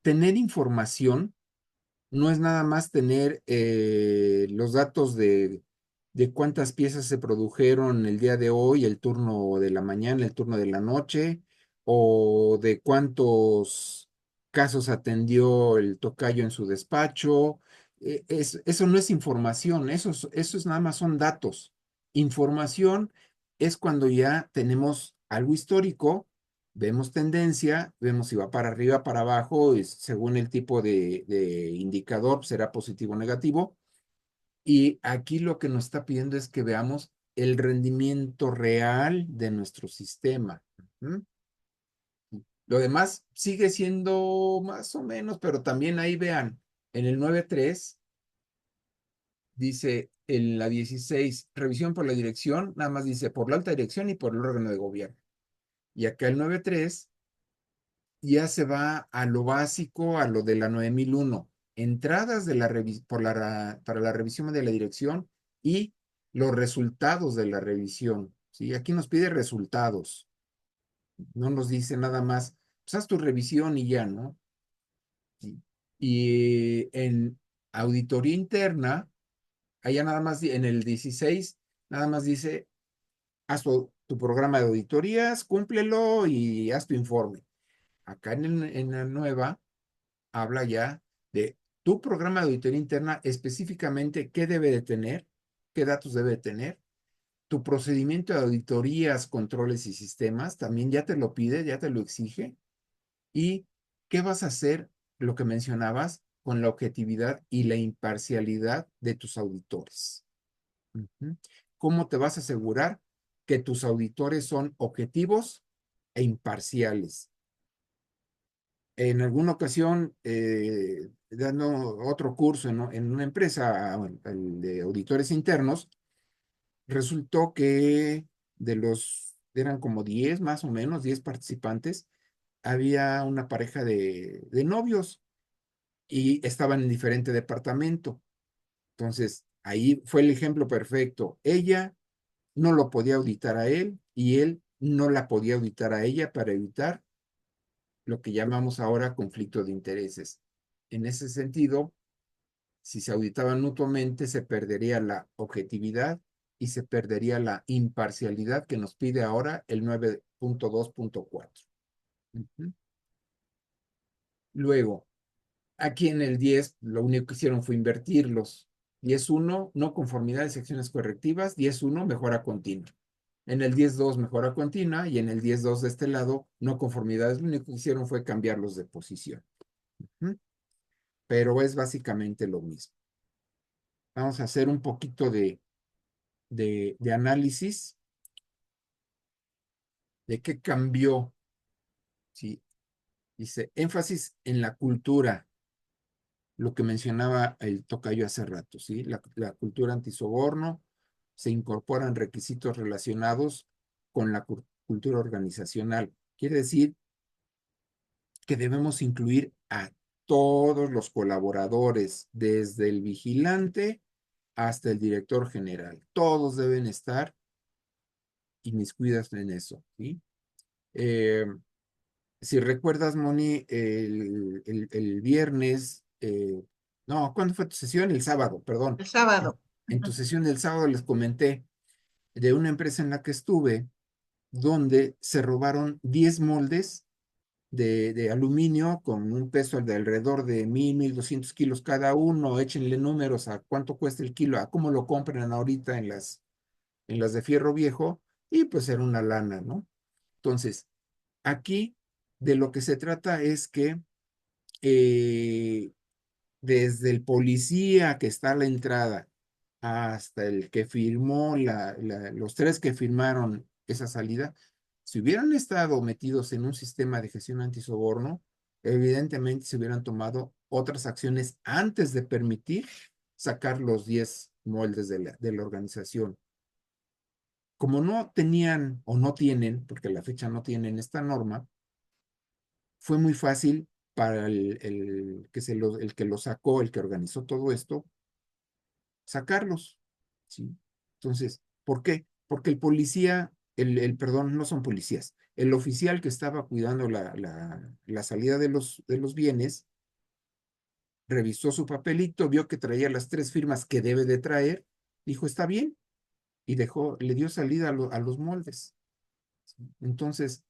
tener información no es nada más tener los datos de cuántas piezas se produjeron el día de hoy, el turno de la mañana, el turno de la noche, o de cuántos casos atendió el tocayo en su despacho. Eso no es información, eso es nada más son datos. Información es cuando ya tenemos algo histórico, vemos tendencia, vemos si va para arriba, para abajo, y según el tipo de indicador, será positivo o negativo. Y aquí lo que nos está pidiendo es que veamos el rendimiento real de nuestro sistema. ¿Mm? Lo demás sigue siendo más o menos, pero también ahí vean, en el 9.3 dice en la 16 revisión por la dirección, nada más dice por la alta dirección y por el órgano de gobierno. Y acá el 9.3 ya se va a lo básico, a lo de la 9001, entradas de para la revisión de la dirección y los resultados de la revisión. ¿Sí? Aquí nos pide resultados, no nos dice nada más, pues haz tu revisión y ya, ¿no? Sí. Y en auditoría interna, allá nada más, en el 16, nada más dice, haz tu programa de auditorías, cúmplelo y haz tu informe. Acá en la nueva habla ya de tu programa de auditoría interna, específicamente qué debe de tener, qué datos debe de tener. Tu procedimiento de auditorías, controles y sistemas también ya te lo pide, ya te lo exige. Y qué vas a hacer, lo que mencionabas, con la objetividad y la imparcialidad de tus auditores. Ujú. ¿Cómo te vas a asegurar que tus auditores son objetivos e imparciales? En alguna ocasión, dando otro curso en una empresa, el de auditores internos, resultó que eran como 10 más o menos, 10 participantes, había una pareja de novios y estaban en diferente departamento. Entonces, ahí fue el ejemplo perfecto. Ella no lo podía auditar a él y él no la podía auditar a ella para evitar lo que llamamos ahora conflicto de intereses. En ese sentido, si se auditaban mutuamente, se perdería la objetividad y se perdería la imparcialidad que nos pide ahora el 9.2.4. Luego, aquí en el 10, lo único que hicieron fue invertirlos. 10.1, no conformidades y acciones correctivas. 10.1, mejora continua. En el 10.2, mejora continua. Y en el 10.2 de este lado, no conformidades. Lo único que hicieron fue cambiarlos de posición. Pero es básicamente lo mismo. Vamos a hacer un poquito de análisis de qué cambió. ¿Sí? Dice, énfasis en la cultura, lo que mencionaba el tocayo hace rato, ¿sí? La cultura antisoborno, se incorporan requisitos relacionados con la cultura organizacional. Quiere decir que debemos incluir a todos los colaboradores, desde el vigilante hasta el director general. Todos deben estar inmiscuidos en eso, ¿sí? Eh, si recuerdas, Moni, el viernes, no, ¿cuándo fue tu sesión? El sábado, perdón. El sábado. En tu sesión del sábado les comenté de una empresa en la que estuve, donde se robaron 10 moldes de aluminio con un peso de alrededor de 1,200 kilos cada uno. Échenle números a cuánto cuesta el kilo, a cómo lo compran ahorita en las de fierro viejo, y pues era una lana, ¿no? Entonces, aquí de lo que se trata es que eh, desde el policía que está a la entrada hasta el que firmó, los tres que firmaron esa salida, si hubieran estado metidos en un sistema de gestión antisoborno, evidentemente se hubieran tomado otras acciones antes de permitir sacar los 10 moldes de la organización. Como no tenían o no tienen, porque a la fecha no tienen esta norma, fue muy fácil para el que lo sacó, el que organizó todo esto, sacarlos, ¿sí? Entonces, ¿por qué? Porque el policía, perdón, no son policías, el oficial que estaba cuidando la salida de los bienes, revisó su papelito, vio que traía las 3 firmas que debe de traer, dijo, está bien, y le dio salida a los moldes. Entonces,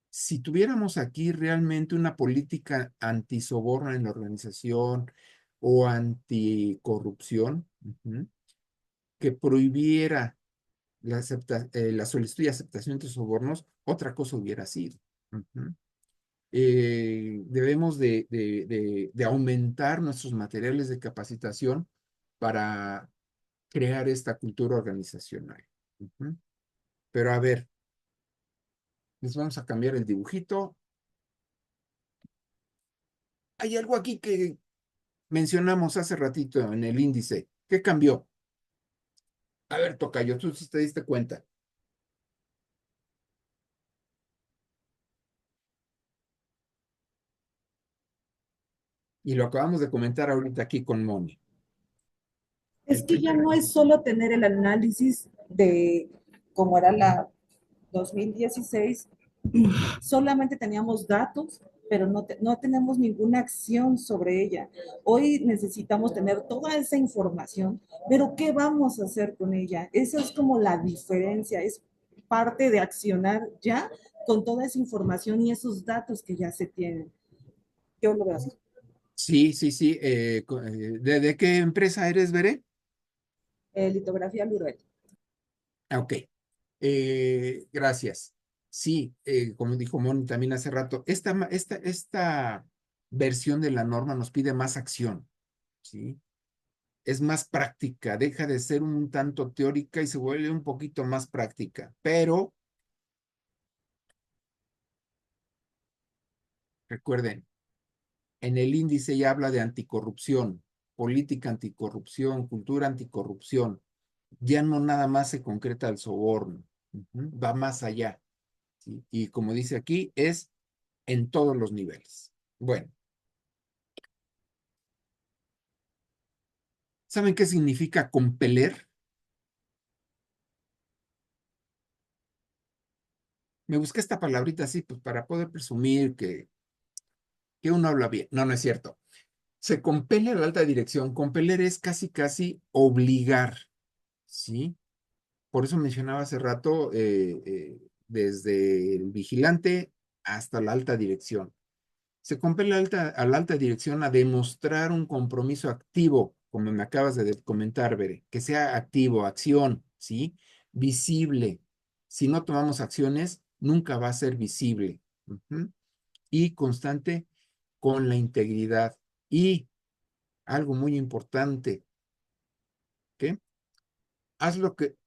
si tuviéramos aquí realmente una política antisoborno en la organización o anticorrupción, que prohibiera la solicitud y aceptación de sobornos, otra cosa hubiera sido. Debemos de aumentar nuestros materiales de capacitación para crear esta cultura organizacional. Pero a ver, les vamos a cambiar el dibujito. Hay algo aquí que mencionamos hace ratito en el índice. ¿Qué cambió? A ver, tocayo, tú sí te diste cuenta. Y lo acabamos de comentar ahorita aquí con Moni. Es que ya no es solo tener el análisis de cómo era la 2016, solamente teníamos datos, pero no tenemos ninguna acción sobre ella. Hoy necesitamos tener toda esa información, pero ¿qué vamos a hacer con ella? Esa es como la diferencia, es parte de accionar ya con toda esa información y esos datos que ya se tienen. Yo lo veo así. Sí, sí, sí. ¿De qué empresa eres, Veré? Litografía Luret. Ok. Gracias. Sí, como dijo Moni también hace rato, esta versión de la norma nos pide más acción, ¿sí? Es más práctica, deja de ser un tanto teórica y se vuelve un poquito más práctica. Pero recuerden, en el índice ya habla de anticorrupción, política anticorrupción, cultura anticorrupción. Ya no nada más se concreta el soborno, va más allá, ¿sí? Y como dice aquí, es en todos los niveles. Bueno, ¿saben qué significa compeler? Me busqué esta palabrita así, pues para poder presumir que uno habla bien. No, no es cierto. Se compele a la alta dirección. Compeler es casi, casi obligar, ¿sí? Por eso mencionaba hace rato, desde el vigilante hasta la alta dirección. Se compele a la alta dirección a demostrar un compromiso activo, como me acabas de comentar, Bere, que sea activo, acción, ¿sí? Visible. Si no tomamos acciones, nunca va a ser visible. Y constante con la integridad. Y algo muy importante, ¿qué? Haz lo que,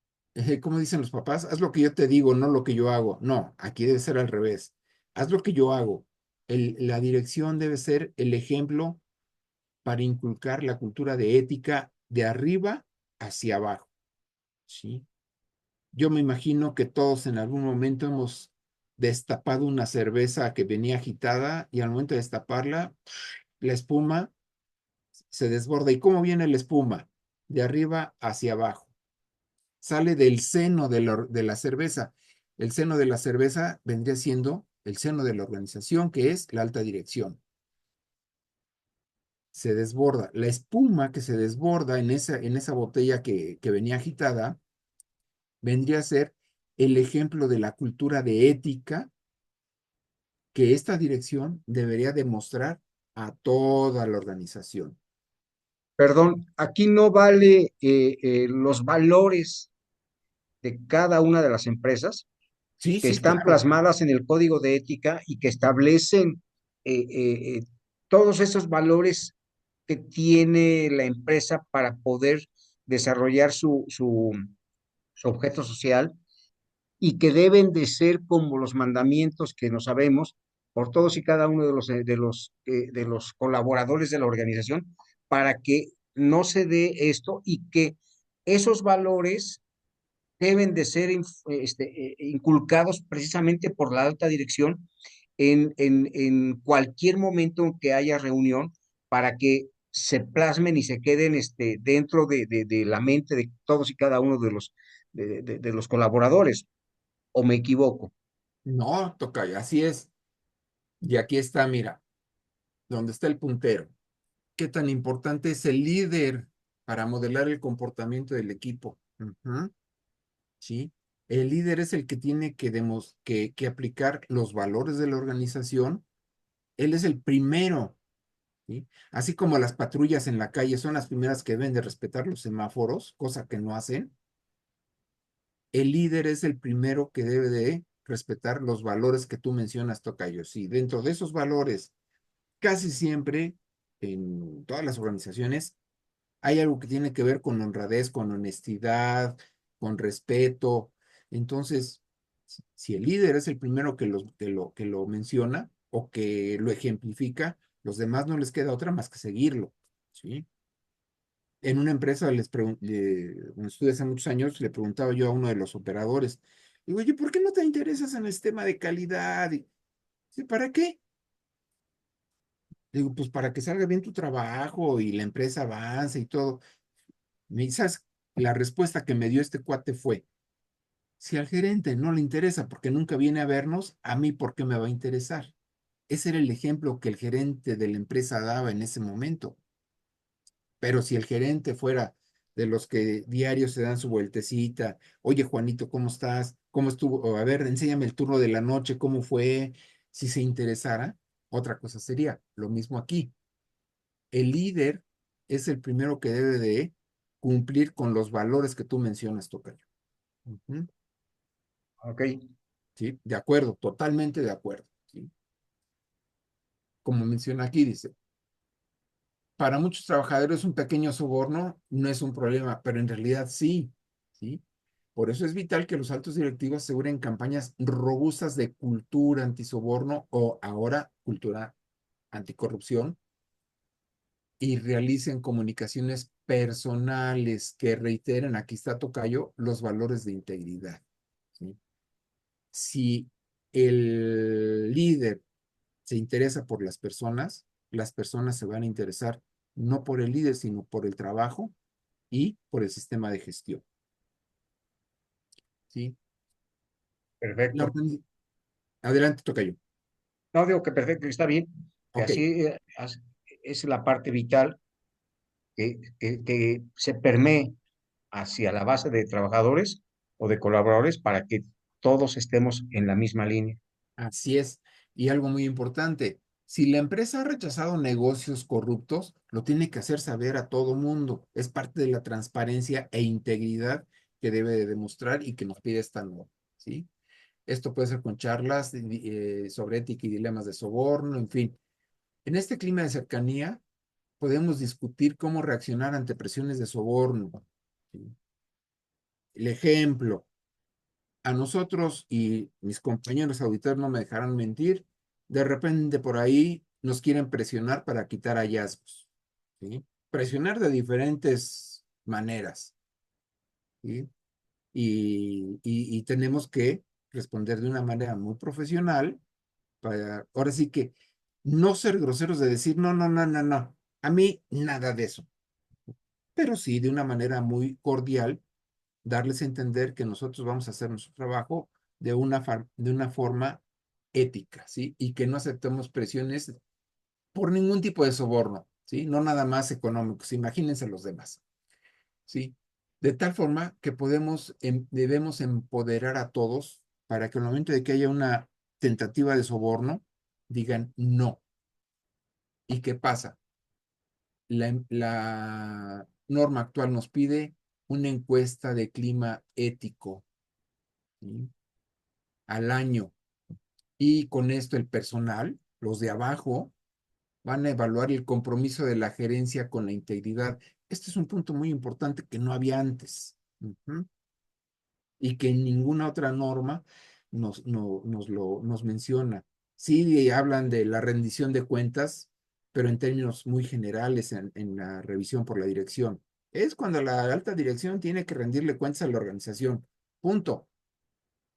como dicen los papás, haz lo que yo te digo, no lo que yo hago. No, aquí debe ser al revés. Haz lo que yo hago. La dirección debe ser el ejemplo para inculcar la cultura de ética de arriba hacia abajo, ¿sí? Yo me imagino que todos en algún momento hemos destapado una cerveza que venía agitada y al momento de destaparla, la espuma se desborda. ¿Y cómo viene la espuma? De arriba hacia abajo. Sale del seno de la cerveza. El seno de la cerveza vendría siendo el seno de la organización, que es la alta dirección. Se desborda. La espuma que se desborda en esa botella que venía agitada vendría a ser el ejemplo de la cultura de ética que esta dirección debería demostrar a toda la organización. Perdón, aquí no vale los valores de cada una de las empresas Sí, que sí, están claro. plasmadas en el código de ética y que establecen eh, eh, eh, todos esos valores que tiene la empresa para poder desarrollar su objeto social y que deben de ser como los mandamientos que nos sabemos por todos y cada uno de los colaboradores de la organización para que no se dé esto y que esos valores deben de ser inculcados precisamente por la alta dirección en cualquier momento en que haya reunión para que se plasmen y se queden dentro de la mente de todos y cada uno de los colaboradores. ¿O me equivoco? No, tocayo, así es. Y aquí está, mira, donde está el puntero. ¿Qué tan importante es el líder para modelar el comportamiento del equipo? Ujú, ¿sí? El líder es el que tiene que aplicar los valores de la organización. Él es el primero, ¿sí? Así como las patrullas en la calle son las primeras que deben de respetar los semáforos, cosa que no hacen. El líder es el primero que debe de respetar los valores que tú mencionas, tocayo. Sí, dentro de esos valores, casi siempre en todas las organizaciones hay algo que tiene que ver con honradez, con honestidad, con respeto. Entonces, si el líder es el primero que lo menciona o que lo ejemplifica, los demás no les queda otra más que seguirlo, ¿sí? En una empresa cuando estuve hace muchos años, le preguntaba yo a uno de los operadores, digo, oye, ¿por qué no te interesas en el tema de calidad? Y, dice, ¿para qué? Digo, pues para que salga bien tu trabajo y la empresa avance y todo. Me dice, ¿sabes? La respuesta que me dio este cuate fue, si al gerente no le interesa porque nunca viene a vernos, a mí, ¿por qué me va a interesar? Ese era el ejemplo que el gerente de la empresa daba en ese momento. Pero si el gerente fuera de los que diarios se dan su vueltecita, oye Juanito, ¿cómo estás? ¿Cómo estuvo? O, a ver, enséñame el turno de la noche, ¿cómo fue? Si se interesara, otra cosa sería. Lo mismo aquí. El líder es el primero que debe de cumplir con los valores que tú mencionas, Tocayo. Ujú. Ok, Sí, de acuerdo, totalmente de acuerdo. ¿Sí? Como menciona aquí, dice, para muchos trabajadores un pequeño soborno no es un problema, pero en realidad sí, ¿sí? Por eso es vital que los altos directivos aseguren campañas robustas de cultura antisoborno o ahora cultura anticorrupción y realicen comunicaciones personales que reiteren, aquí está Tocayo, los valores de integridad, ¿sí? Si el líder se interesa por las personas se van a interesar no por el líder, sino por el trabajo y por el sistema de gestión, ¿sí? La perfecto. organi- Adelante, Tocayo. No digo que perfecto, que está bien, que Ok, así es la parte vital que se permee hacia la base de trabajadores o de colaboradores para que todos estemos en la misma línea. así es. Y algo muy importante, si la empresa ha rechazado negocios corruptos, lo tiene que hacer saber a todo mundo. Es parte de la transparencia e integridad que debe de demostrar y que nos pide esta norma, ¿sí? Esto puede ser con charlas sobre ética y dilemas de soborno, en fin. En este clima de cercanía, podemos discutir cómo reaccionar ante presiones de soborno, ¿sí? El ejemplo, a nosotros y mis compañeros auditores no me dejarán mentir, de repente por ahí nos quieren presionar para quitar hallazgos, ¿sí? Presionar de diferentes maneras, ¿sí? Y tenemos que responder de una manera muy profesional para, ahora sí que, no ser groseros de decir, no, no, no, no, no, a mí nada de eso, pero sí de una manera muy cordial darles a entender que nosotros vamos a hacer nuestro trabajo de una forma ética, ¿sí? Y que no aceptemos presiones por ningún tipo de soborno, ¿sí? No nada más económicos, imagínense los demás, ¿sí? De tal forma que debemos empoderar a todos para que al momento de que haya una tentativa de soborno, digan no. ¿Y qué pasa? La norma actual nos pide una encuesta de clima ético, ¿sí? Al año. Y con esto el personal, los de abajo, van a evaluar el compromiso de la gerencia con la integridad. Este es un punto muy importante que no había antes. Ujú. Y que en ninguna otra norma nos menciona. Sí hablan de la rendición de cuentas, pero en términos muy generales en la revisión por la dirección. Es cuando la alta dirección tiene que rendirle cuentas a la organización. Punto.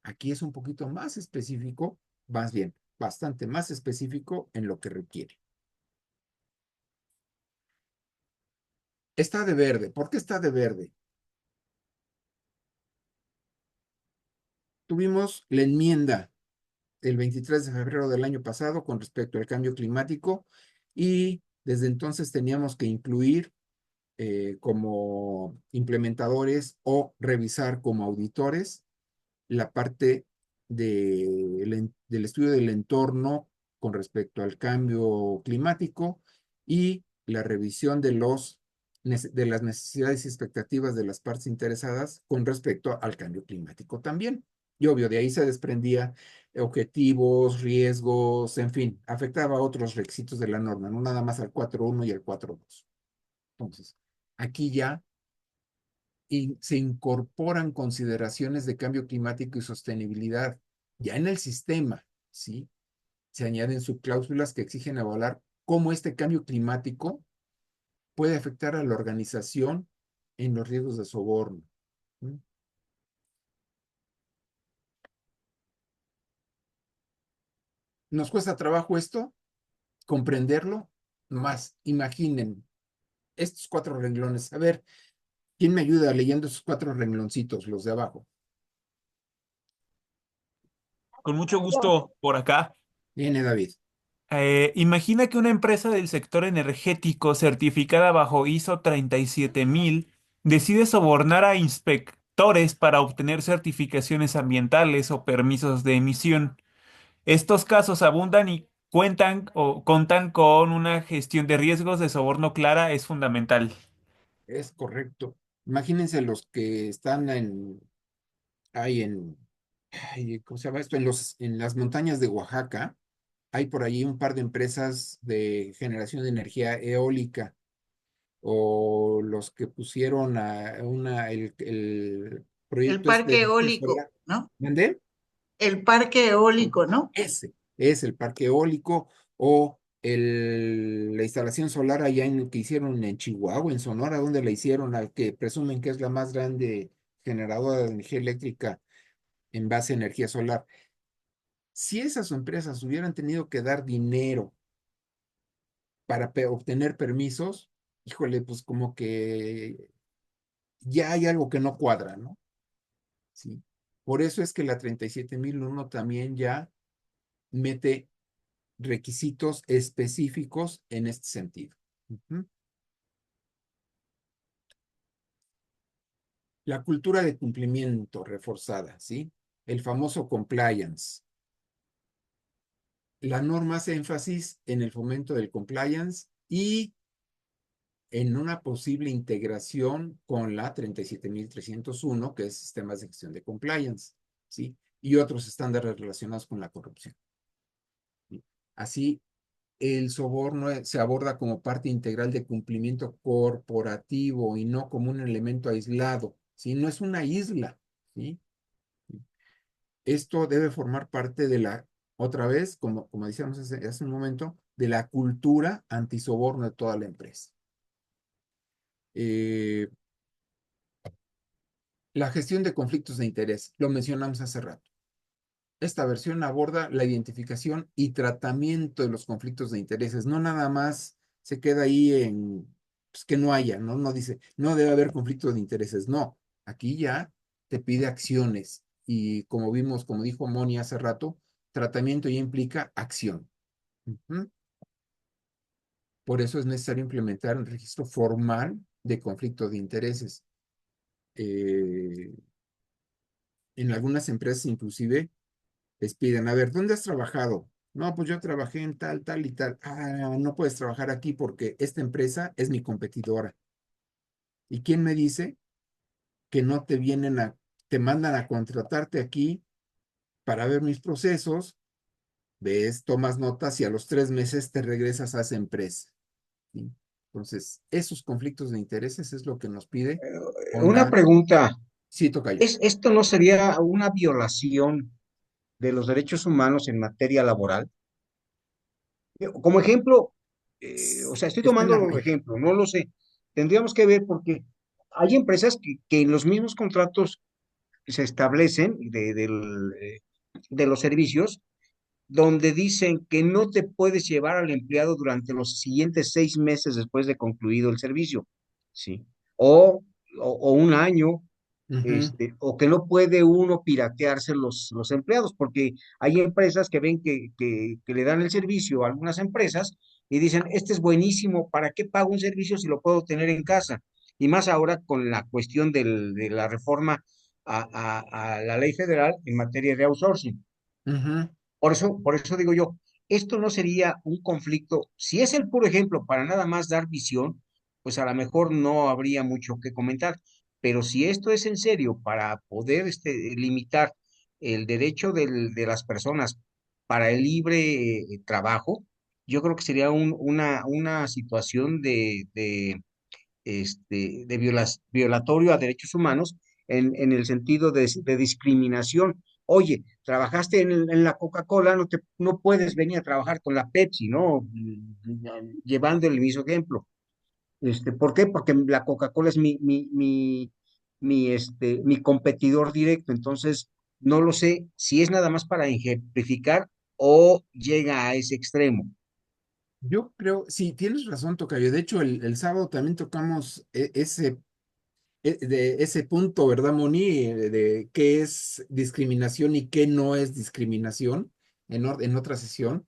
Aquí es un poquito más específico, más bien, bastante más específico en lo que requiere. Está de verde. ¿Por qué está de verde? Tuvimos la enmienda el 23 de febrero del año pasado con respecto al cambio climático y desde entonces teníamos que incluir como implementadores o revisar como auditores la parte del estudio del entorno con respecto al cambio climático y la revisión de las necesidades y expectativas de las partes interesadas con respecto al cambio climático también. Y obvio, de ahí se desprendía objetivos, riesgos, en fin, afectaba a otros requisitos de la norma, no nada más al 4.1 y al 4.2. Entonces, aquí ya se incorporan consideraciones de cambio climático y sostenibilidad. Ya en el sistema, ¿sí? Se añaden subcláusulas que exigen evaluar cómo este cambio climático puede afectar a la organización en los riesgos de soborno. ¿Sí? ¿Nos cuesta trabajo esto? ¿Comprenderlo? Más, imaginen estos 4 renglones. A ver, ¿quién me ayuda leyendo esos 4 rengloncitos, los de abajo? Con mucho gusto por acá. Viene David. Imagina que una empresa del sector energético certificada bajo ISO 37000 decide sobornar a inspectores para obtener certificaciones ambientales o permisos de emisión. Estos casos abundan y contan con una gestión de riesgos de soborno clara es fundamental. Es correcto. Imagínense los que están hay ¿cómo se llama esto? En las montañas de Oaxaca, hay por allí un par de empresas de generación de energía eólica, o los que pusieron el El proyecto este de parque energía eólico, solar. ¿no? ¿Mandé? El parque eólico, ¿no? Ese es el parque eólico o la instalación solar allá que hicieron en Chihuahua, en Sonora, donde la hicieron, al que presumen que es la más grande generadora de energía eléctrica en base a energía solar. Si esas empresas hubieran tenido que dar dinero para obtener permisos, híjole, pues como que ya hay algo que no cuadra, ¿no? Sí. Por eso es que la 37001 también ya mete requisitos específicos en este sentido. Ujú. La cultura de cumplimiento reforzada, ¿sí? El famoso compliance. La norma hace énfasis en el fomento del compliance y en una posible integración con la 37301, que es sistemas de gestión de compliance, ¿sí? Y otros estándares relacionados con la corrupción. ¿Sí? Así, el soborno se aborda como parte integral de cumplimiento corporativo y no como un elemento aislado, ¿sí? No es una isla, ¿sí? Esto debe formar parte de otra vez, como decíamos hace un momento, de la cultura antisoborno de toda la empresa. La gestión de conflictos de interés, lo mencionamos hace rato. Esta versión aborda la identificación y tratamiento de los conflictos de intereses. No nada más se queda ahí en pues, que no haya, ¿no? No dice, no debe haber conflictos de intereses. No, aquí ya te pide acciones. Y como vimos, como dijo Moni hace rato, tratamiento ya implica acción. Ujú. Por eso es necesario implementar un registro formal de conflicto de intereses. En algunas empresas inclusive les piden, a ver, ¿dónde has trabajado? No, pues yo trabajé en tal, tal y tal. Ah, no puedes trabajar aquí porque esta empresa es mi competidora. ¿Y quién me dice que no te mandan a contratarte aquí para ver mis procesos? Ves, tomas notas y a los 3 meses te regresas a esa empresa. ¿Sí? Entonces, esos conflictos de intereses es lo que nos pide con Una la... pregunta, Sí, tocayo. ¿esto no sería una violación de los derechos humanos en materia laboral? Como ejemplo, o sea, estoy Está en tomando la los ley. ejemplos, no lo sé. Tendríamos que ver porque hay empresas que en los mismos contratos se establecen de los servicios, donde dicen que no te puedes llevar al empleado durante los siguientes 6 meses después de concluido el servicio, ¿sí? O un año, Ujú, o que no puede uno piratearse los empleados, porque hay empresas que ven que le dan el servicio a algunas empresas y dicen, este es buenísimo, ¿para qué pago un servicio si lo puedo tener en casa? Y más ahora con la cuestión de la reforma a la ley federal en materia de outsourcing. ujú. Por eso digo yo, esto no sería un conflicto, si es el puro ejemplo para nada más dar visión, pues a lo mejor no habría mucho que comentar, pero si esto es en serio para poder limitar el derecho de las personas para el libre trabajo, yo creo que sería una situación violatorio a derechos humanos en el sentido de discriminación. Oye, trabajaste en la Coca-Cola, no puedes venir a trabajar con la Pepsi, ¿no? Llevando el mismo ejemplo. ¿Por qué? Porque la Coca-Cola es mi competidor directo. Entonces, no lo sé si es nada más para ejemplificar o llega a ese extremo. Yo creo, sí, tienes razón, Tocayo. De hecho, el sábado también tocamos de ese punto, ¿verdad, Moni? De qué es discriminación y qué no es discriminación en otra sesión.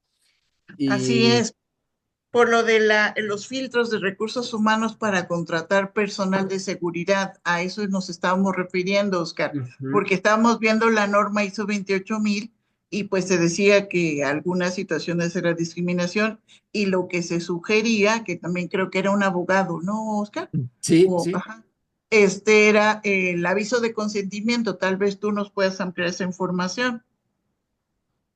Así Y es, por lo de los filtros de recursos humanos para contratar personal de seguridad. A eso nos estábamos refiriendo, Oscar, ujú, porque estábamos viendo la norma ISO 28000 y pues se decía que algunas situaciones era discriminación y lo que se sugería, que también creo que era un abogado, ¿no, Oscar? sí, sí. Ajá. Este era el aviso de consentimiento. Tal vez tú nos puedas ampliar esa información.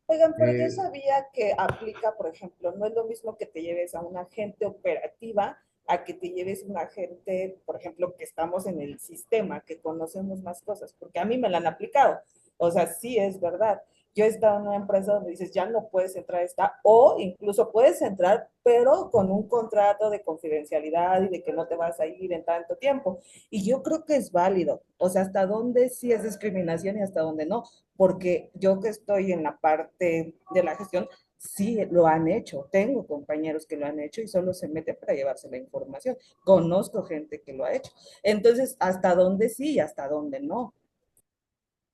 Oigan, pero yo Eh, sabía que aplica, por ejemplo, no es lo mismo que te lleves a una agente operativa a que te lleves un agente, por ejemplo, que estamos en el sistema, que conocemos más cosas, porque a mí me la han aplicado. O sea, sí es verdad. Yo he estado en una empresa donde dices, ya no puedes entrar a esta, o incluso puedes entrar, pero con un contrato de confidencialidad y de que no te vas a ir en tanto tiempo. Y yo creo que es válido. O sea, hasta dónde sí es discriminación y hasta dónde no, porque yo que estoy en la parte de la gestión, sí lo han hecho. Tengo compañeros que lo han hecho y solo se mete para llevarse la información. Conozco gente que lo ha hecho. Entonces, hasta dónde sí y hasta dónde no.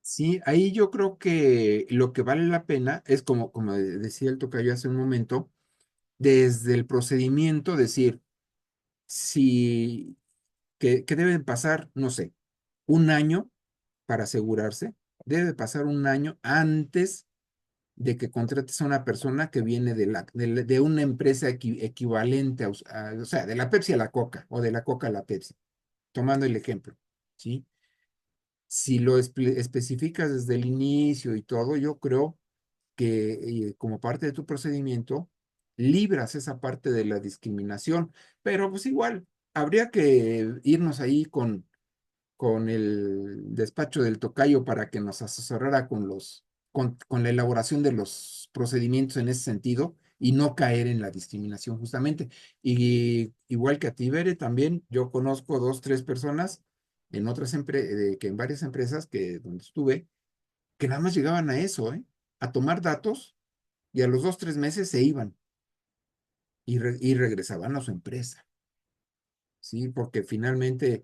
Sí, ahí yo creo que lo que vale la pena es como decía el tocayo hace un momento, desde el procedimiento decir, si que deben pasar, no sé, un año para asegurarse, debe pasar un año antes de que contrates a una persona que viene de una empresa equivalente o sea, de la Pepsi a la Coca o de la Coca a la Pepsi, tomando el ejemplo, ¿sí? Si lo especificas desde el inicio y todo, yo creo que como parte de tu procedimiento, libras esa parte de la discriminación, pero pues igual, habría que irnos ahí con el despacho del tocayo para que nos asesorara con la elaboración de los procedimientos en ese sentido y no caer en la discriminación justamente. Y igual que a ti, Bere, también yo conozco dos, tres personas en que en varias empresas donde estuve, que nada más llegaban a eso, ¿eh? A tomar datos y a los 2, 3 meses se iban y regresaban a su empresa, ¿sí? Porque finalmente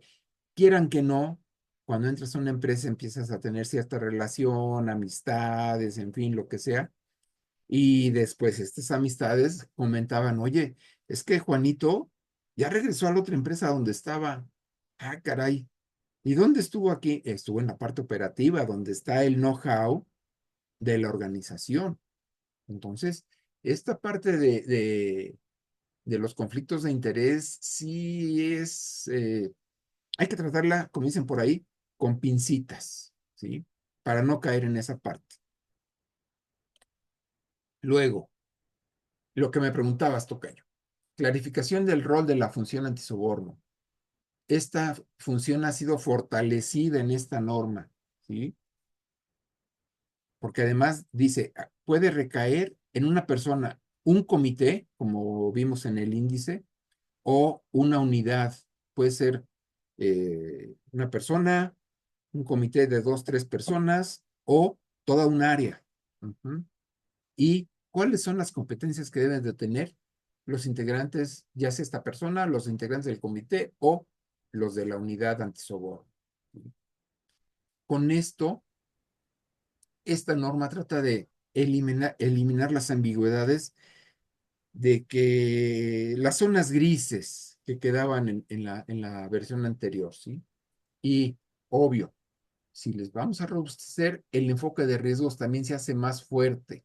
quieran que no, cuando entras a una empresa empiezas a tener cierta relación, amistades, en fin, lo que sea. Y después estas amistades comentaban, oye, es que Juanito ya regresó a la otra empresa donde estaba. Ah, caray. ¿Y dónde estuvo aquí? Estuvo en la parte operativa, donde está el know-how de la organización. Entonces, esta parte de los conflictos de interés sí hay que tratarla, como dicen por ahí, con pincitas, ¿sí? Para no caer en esa parte. Luego, lo que me preguntabas, tocayo, clarificación del rol de la función antisoborno. Esta función ha sido fortalecida en esta norma, ¿sí? Porque además dice, puede recaer en una persona, un comité, como vimos en el índice, o una unidad, puede ser una persona, un comité de 2, 3 personas o toda un área. Ujú. ¿Y cuáles son las competencias que deben de tener los integrantes, ya sea esta persona, los integrantes del comité o los de la unidad antisoborno? Con esto, esta norma trata de eliminar las ambigüedades de que las zonas grises que quedaban en la versión anterior, ¿sí? Y obvio, si les vamos a robustecer, el enfoque de riesgos también se hace más fuerte,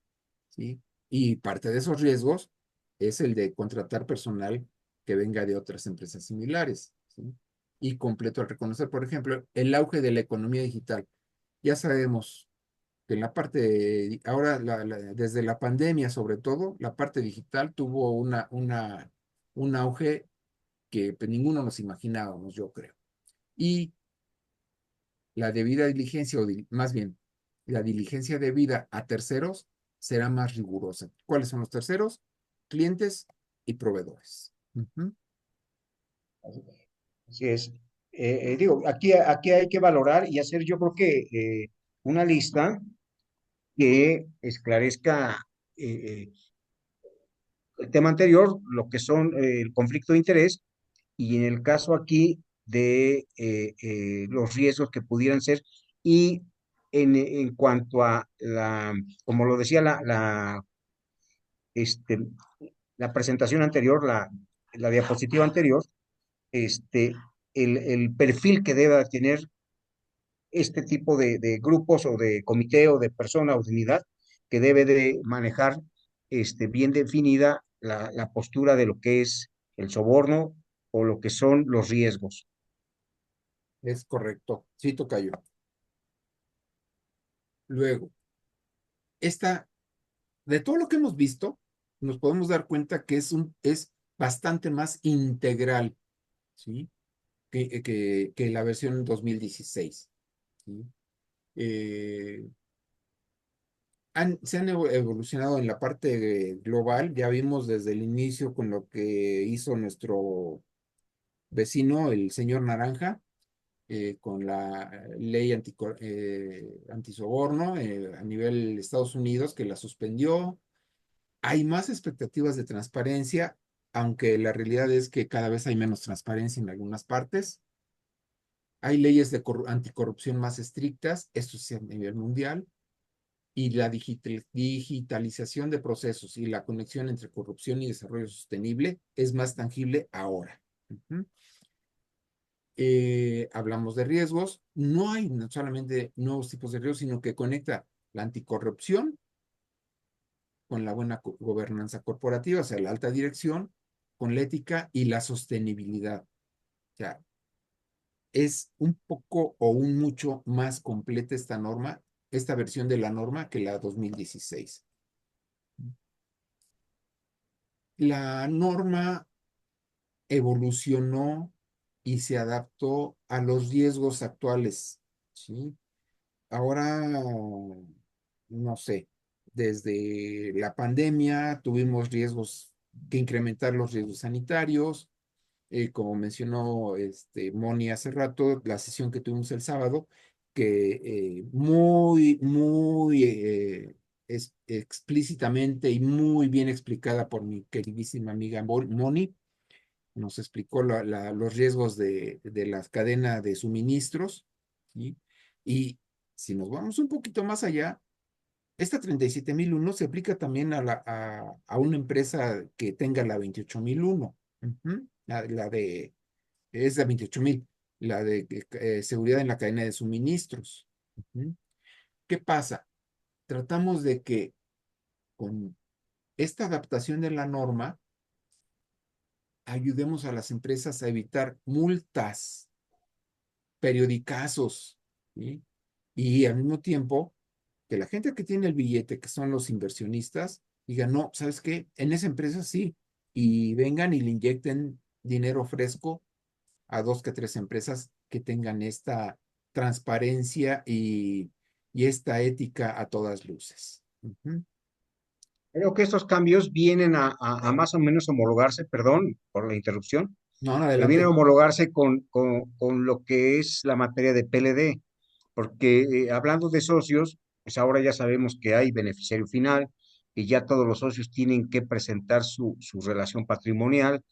¿sí? Y parte de esos riesgos es el de contratar personal que venga de otras empresas similares, ¿sí? Y completo al reconocer, por ejemplo, el auge de la economía digital. Ya sabemos que en la parte, ahora desde la pandemia sobre todo, la parte digital tuvo un auge que pues, ninguno nos imaginábamos, yo creo. Y la debida diligencia, más bien, la diligencia debida a terceros será más rigurosa. ¿Cuáles son los terceros? Clientes y proveedores. Ujú. Así es. Digo, aquí hay que valorar y hacer, yo creo que una lista que esclarezca el tema anterior, lo que son el conflicto de interés y en el caso aquí de los riesgos que pudieran ser y en cuanto a como lo decía este, la presentación anterior, la diapositiva anterior, este, el perfil que deba tener este tipo de grupos o de comité o de persona o de unidad que debe de manejar bien definida la postura de lo que es el soborno o lo que son los riesgos. Es correcto. Sí, tocayo. Luego, de todo lo que hemos visto, nos podemos dar cuenta que es bastante más integral, ¿sí? Que la versión 2016, ¿sí? Eh, se han evolucionado en la parte global, ya vimos desde el inicio con lo que hizo nuestro vecino, el señor Naranja, con la ley antisoborno a nivel de Estados Unidos, que la suspendió. Hay más expectativas de transparencia, aunque la realidad es que cada vez hay menos transparencia en algunas partes. Hay leyes de anticorrupción más estrictas, esto sí a nivel mundial, y la digitalización de procesos y la conexión entre corrupción y desarrollo sostenible es más tangible ahora. Ujú. Hablamos de riesgos, no solamente nuevos tipos de riesgos, sino que conecta la anticorrupción con la buena gobernanza corporativa, o sea, la alta dirección, con la ética y la sostenibilidad. O sea, es un poco o un mucho más completa esta norma, esta versión de la norma que la 2016. La norma evolucionó y se adaptó a los riesgos actuales, ¿sí? Ahora, no sé, desde la pandemia tuvimos riesgos que incrementar los riesgos sanitarios, como mencionó Moni hace rato, la sesión que tuvimos el sábado, que muy explícitamente y muy bien explicada por mi queridísima amiga Moni, nos explicó los riesgos de la cadena de suministros, ¿sí? Y si nos vamos un poquito más allá, esta 37001 se aplica también a una empresa que tenga la 28001. Ujú. Es la 28000, la de seguridad en la cadena de suministros. Ujú. ¿Qué pasa? Tratamos de que con esta adaptación de la norma ayudemos a las empresas a evitar multas, periodicazos, ¿sí? Y al mismo tiempo que la gente que tiene el billete, que son los inversionistas, digan, no, ¿sabes qué? En esa empresa sí, y vengan y le inyecten dinero fresco a 2 que 3 empresas que tengan esta transparencia y esta ética a todas luces. Ujú. Creo que estos cambios vienen a más o menos homologarse, perdón por la interrupción, No, no, pero viene a adelante. homologarse con lo que es la materia de PLD, porque hablando de socios, pues ahora ya sabemos que hay beneficiario final, y ya todos los socios tienen que presentar su relación patrimonial,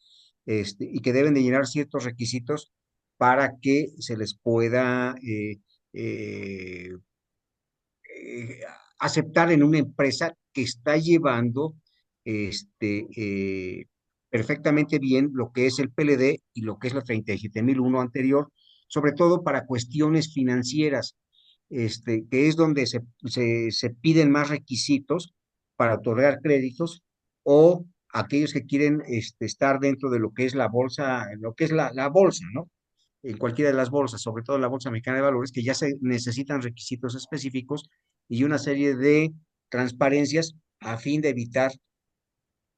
y que deben de llenar ciertos requisitos para que se les pueda eh, eh, aceptar en una empresa que está llevando perfectamente bien lo que es el PLD y lo que es la 37001 anterior, sobre todo para cuestiones financieras, que es donde se piden más requisitos para otorgar créditos, o aquellos que quieren estar dentro de lo que es la bolsa, lo que es la bolsa, ¿no? En cualquiera de las bolsas, sobre todo la Bolsa Mexicana de Valores, que ya se necesitan requisitos específicos y una serie de transparencias a fin de evitar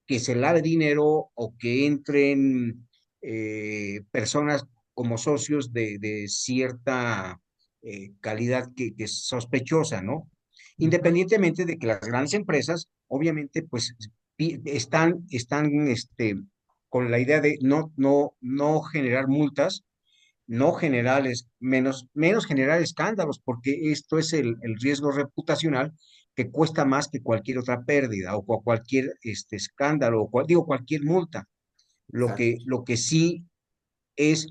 que se lave dinero o que entren personas como socios de cierta calidad que es sospechosa, ¿no? Ujú. Independientemente de que las grandes empresas, obviamente, pues están con la idea de no generar multas, no generales, menos generar escándalos, porque esto es el riesgo reputacional que cuesta más que cualquier otra pérdida o cualquier escándalo, digo, cualquier multa. Exacto. Lo que sí es,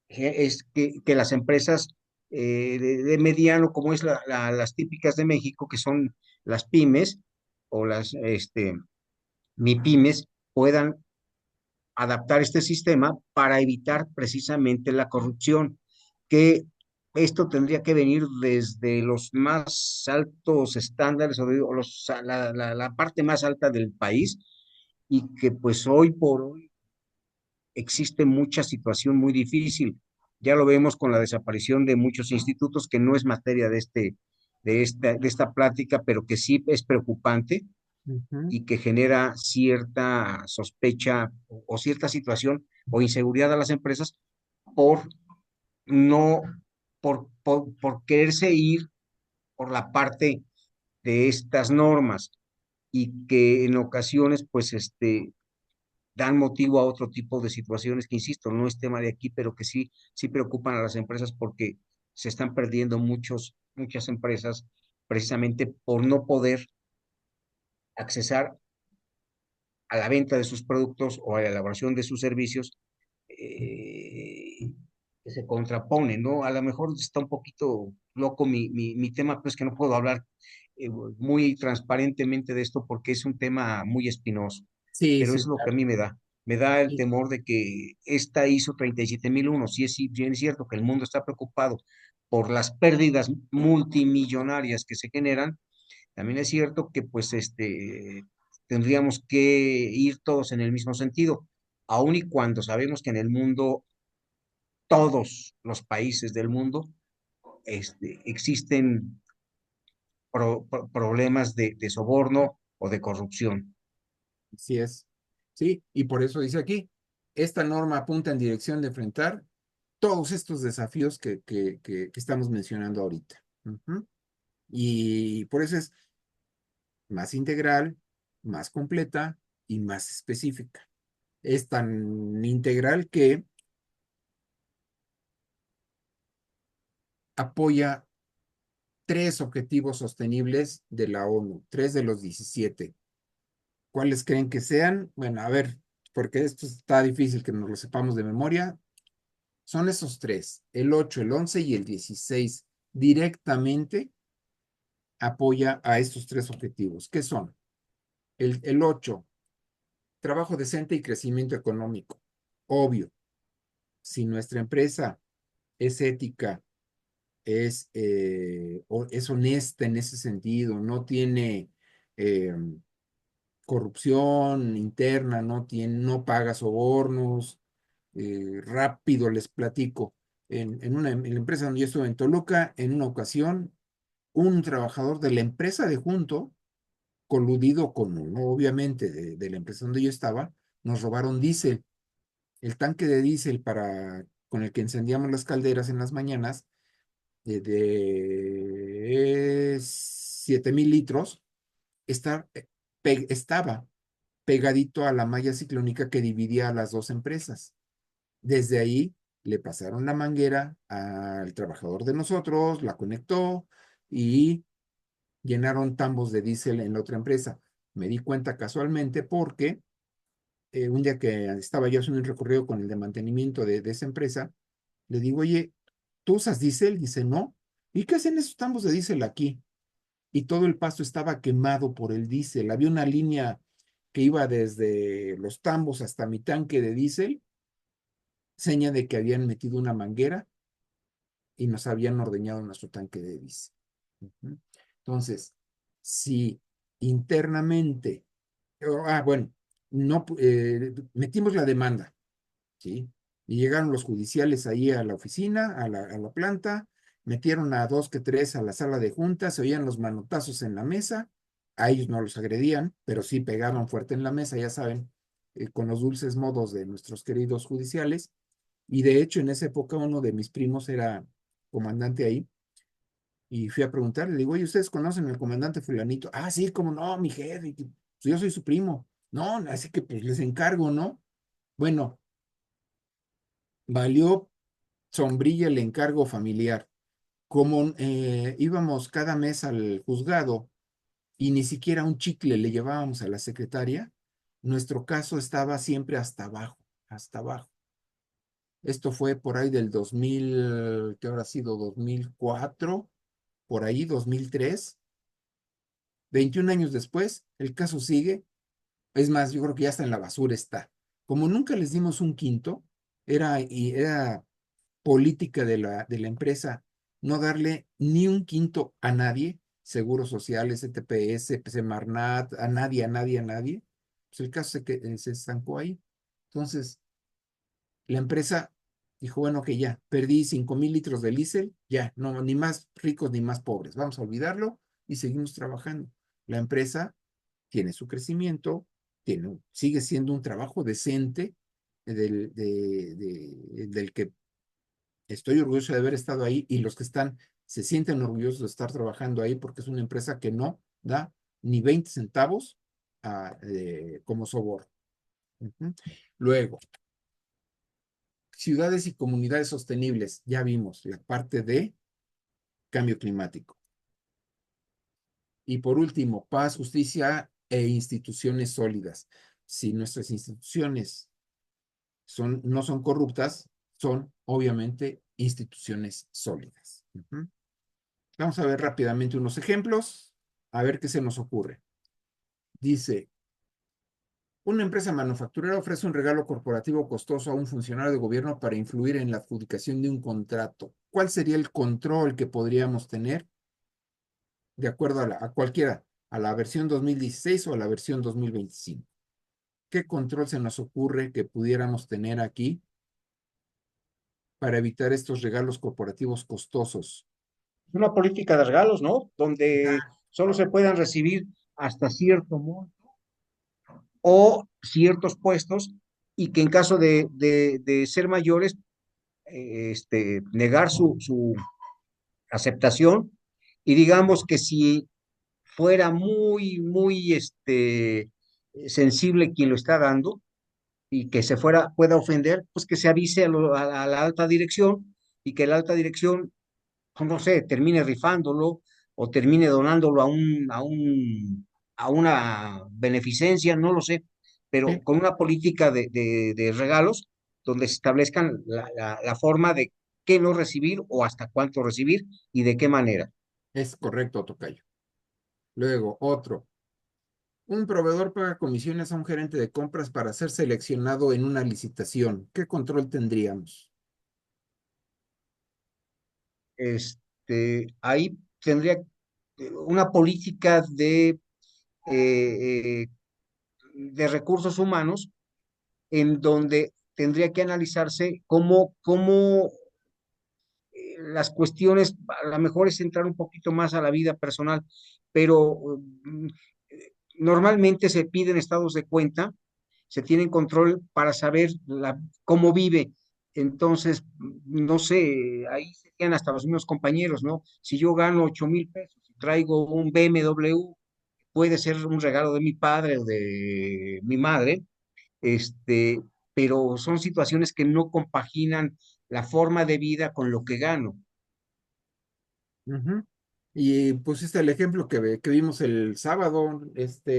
es que las empresas de mediano, como es las típicas de México, que son las pymes o las MIPYMES, puedan adaptar este sistema para evitar precisamente la corrupción, que esto tendría que venir desde los más altos estándares o la parte más alta del país, y que pues hoy por hoy existe mucha situación muy difícil. Ya lo vemos con la desaparición de muchos institutos, que no es materia de esta plática, pero que sí es preocupante Ujú. y que genera cierta sospecha o cierta situación o inseguridad a las empresas por no, por quererse ir por la parte de estas normas, y que en ocasiones pues dan motivo a otro tipo de situaciones que, insisto, no es tema de aquí, pero que sí preocupan a las empresas, porque se están perdiendo muchas empresas precisamente por no poder accesar a la venta de sus productos o a la elaboración de sus servicios, que se contraponen, ¿no? A lo mejor está un poquito loco mi tema, pero es que no puedo hablar muy transparentemente de esto, porque es un tema muy espinoso, Sí, pero sí, es lo que a claro. mí me da el Y- temor de que esta ISO 37001, si bien es cierto que el mundo está preocupado por las pérdidas multimillonarias que se generan, también es cierto que pues tendríamos que ir todos en el mismo sentido, aun y cuando sabemos que en el mundo, todos los países del mundo, existen problemas de soborno o de corrupción. Así es. Sí, y por eso dice aquí, esta norma apunta en dirección de enfrentar todos estos desafíos que estamos mencionando ahorita. Ujú. Y por eso es más integral, más completa y más específica. Es tan integral que apoya tres objetivos sostenibles de la ONU, tres de los 17. ¿Cuáles creen que sean? Bueno, a ver, porque esto está difícil que nos lo sepamos de memoria. Son esos tres, el 8, el 11 y el 16. Directamente apoya a estos tres objetivos. ¿Qué son? El 8, trabajo decente y crecimiento económico. Obvio, si nuestra empresa es ética, es honesta en ese sentido, no tiene eh, corrupción interna, no paga sobornos. Rápido les platico. En la empresa donde yo estuve en Toluca, en una ocasión, un trabajador de la empresa de junto, coludido con uno, obviamente, de la empresa donde yo estaba, nos robaron diésel. El tanque de diésel con el que encendíamos las calderas en las mañanas, de 7,000 litros, estaba pegadito a la malla ciclónica que dividía a las dos empresas. Desde ahí le pasaron la manguera al trabajador de nosotros, la conectó y llenaron tambos de diésel en la otra empresa. Me di cuenta casualmente porque un día que estaba yo haciendo un recorrido con el de mantenimiento de esa empresa, le digo, oye, ¿tú usas diésel? Dice, no. ¿Y qué hacen esos tambos de diésel aquí? Y todo el pasto estaba quemado por el diésel. Había una línea que iba desde los tambos hasta mi tanque de diésel, seña de que habían metido una manguera y nos habían ordeñado nuestro tanque de diésel. Entonces, si internamente, bueno, no, metimos la demanda, ¿sí? Y llegaron los judiciales ahí a la oficina, a la planta, metieron a dos que tres a la sala de juntas, se oían los manotazos en la mesa, a ellos no los agredían, pero sí pegaban fuerte en la mesa, ya saben, con los dulces modos de nuestros queridos judiciales. Y de hecho, en esa época uno de mis primos era comandante ahí, y fui a preguntarle, le digo, oye, ¿ustedes conocen al comandante fulanito? Ah, sí, cómo no, mi jefe, pues yo soy su primo. No, así que pues les encargo, ¿no? Bueno, valió sombrilla el encargo familiar. Como íbamos cada mes al juzgado y ni siquiera un chicle le llevábamos a la secretaria, nuestro caso estaba siempre hasta abajo, hasta abajo. Esto fue por ahí del 2000, ¿qué habrá sido? 2004, por ahí 2003. 21 años después, el caso sigue. Es más, yo creo que ya está en la basura está. Como nunca les dimos un quinto, era política de la empresa no darle ni un quinto a nadie, Seguro Social, STPS, Semarnat, a nadie, a nadie, a nadie. Pues el caso se estancó ahí. Entonces, la empresa dijo, bueno, que ya, perdí 5,000 litros de diésel, ya, no, ni más ricos ni más pobres, vamos a olvidarlo y seguimos trabajando. La empresa tiene su crecimiento, sigue siendo un trabajo decente del que estoy orgulloso de haber estado ahí y los que están se sienten orgullosos de estar trabajando ahí porque es una empresa que no da ni 20 centavos como soborno. Luego, ciudades y comunidades sostenibles, ya vimos la parte de cambio climático. Y por último, paz, justicia e instituciones sólidas. Si nuestras instituciones no son corruptas, son obviamente instituciones sólidas. Vamos a ver rápidamente unos ejemplos, a ver qué se nos ocurre. Dice, una empresa manufacturera ofrece un regalo corporativo costoso a un funcionario de gobierno para influir en la adjudicación de un contrato. ¿Cuál sería el control que podríamos tener de acuerdo a cualquiera, a la versión 2016 o a la versión 2025? ¿Qué control se nos ocurre que pudiéramos tener aquí para evitar estos regalos corporativos costosos? Una política de regalos, ¿no? Donde solo se puedan recibir hasta cierto monto o ciertos puestos y que en caso de ser mayores, negar su aceptación y digamos que si fuera muy sensible quien lo está dando y que pueda ofender, pues que se avise a la alta dirección y que la alta dirección, pues, no sé, termine rifándolo o termine donándolo a una beneficencia, no lo sé, pero Sí, con una política de regalos donde se establezcan la forma de qué no recibir o hasta cuánto recibir y de qué manera. es correcto, tocayo. Luego, otro. Un proveedor paga comisiones a un gerente de compras para ser seleccionado en una licitación. ¿Qué control tendríamos? Ahí tendría una política eh, de recursos humanos en donde tendría que analizarse cómo las cuestiones, a lo mejor es entrar un poquito más a la vida personal, pero normalmente se piden estados de cuenta, se tienen control para saber cómo vive. Entonces, no sé, ahí serían hasta los mismos compañeros, ¿no? Si yo gano 8,000 pesos y traigo un BMW, puede ser un regalo de mi padre o de mi madre, este, pero son situaciones que no compaginan la forma de vida con lo que gano. Ujú. Y pusiste el ejemplo que vimos el sábado,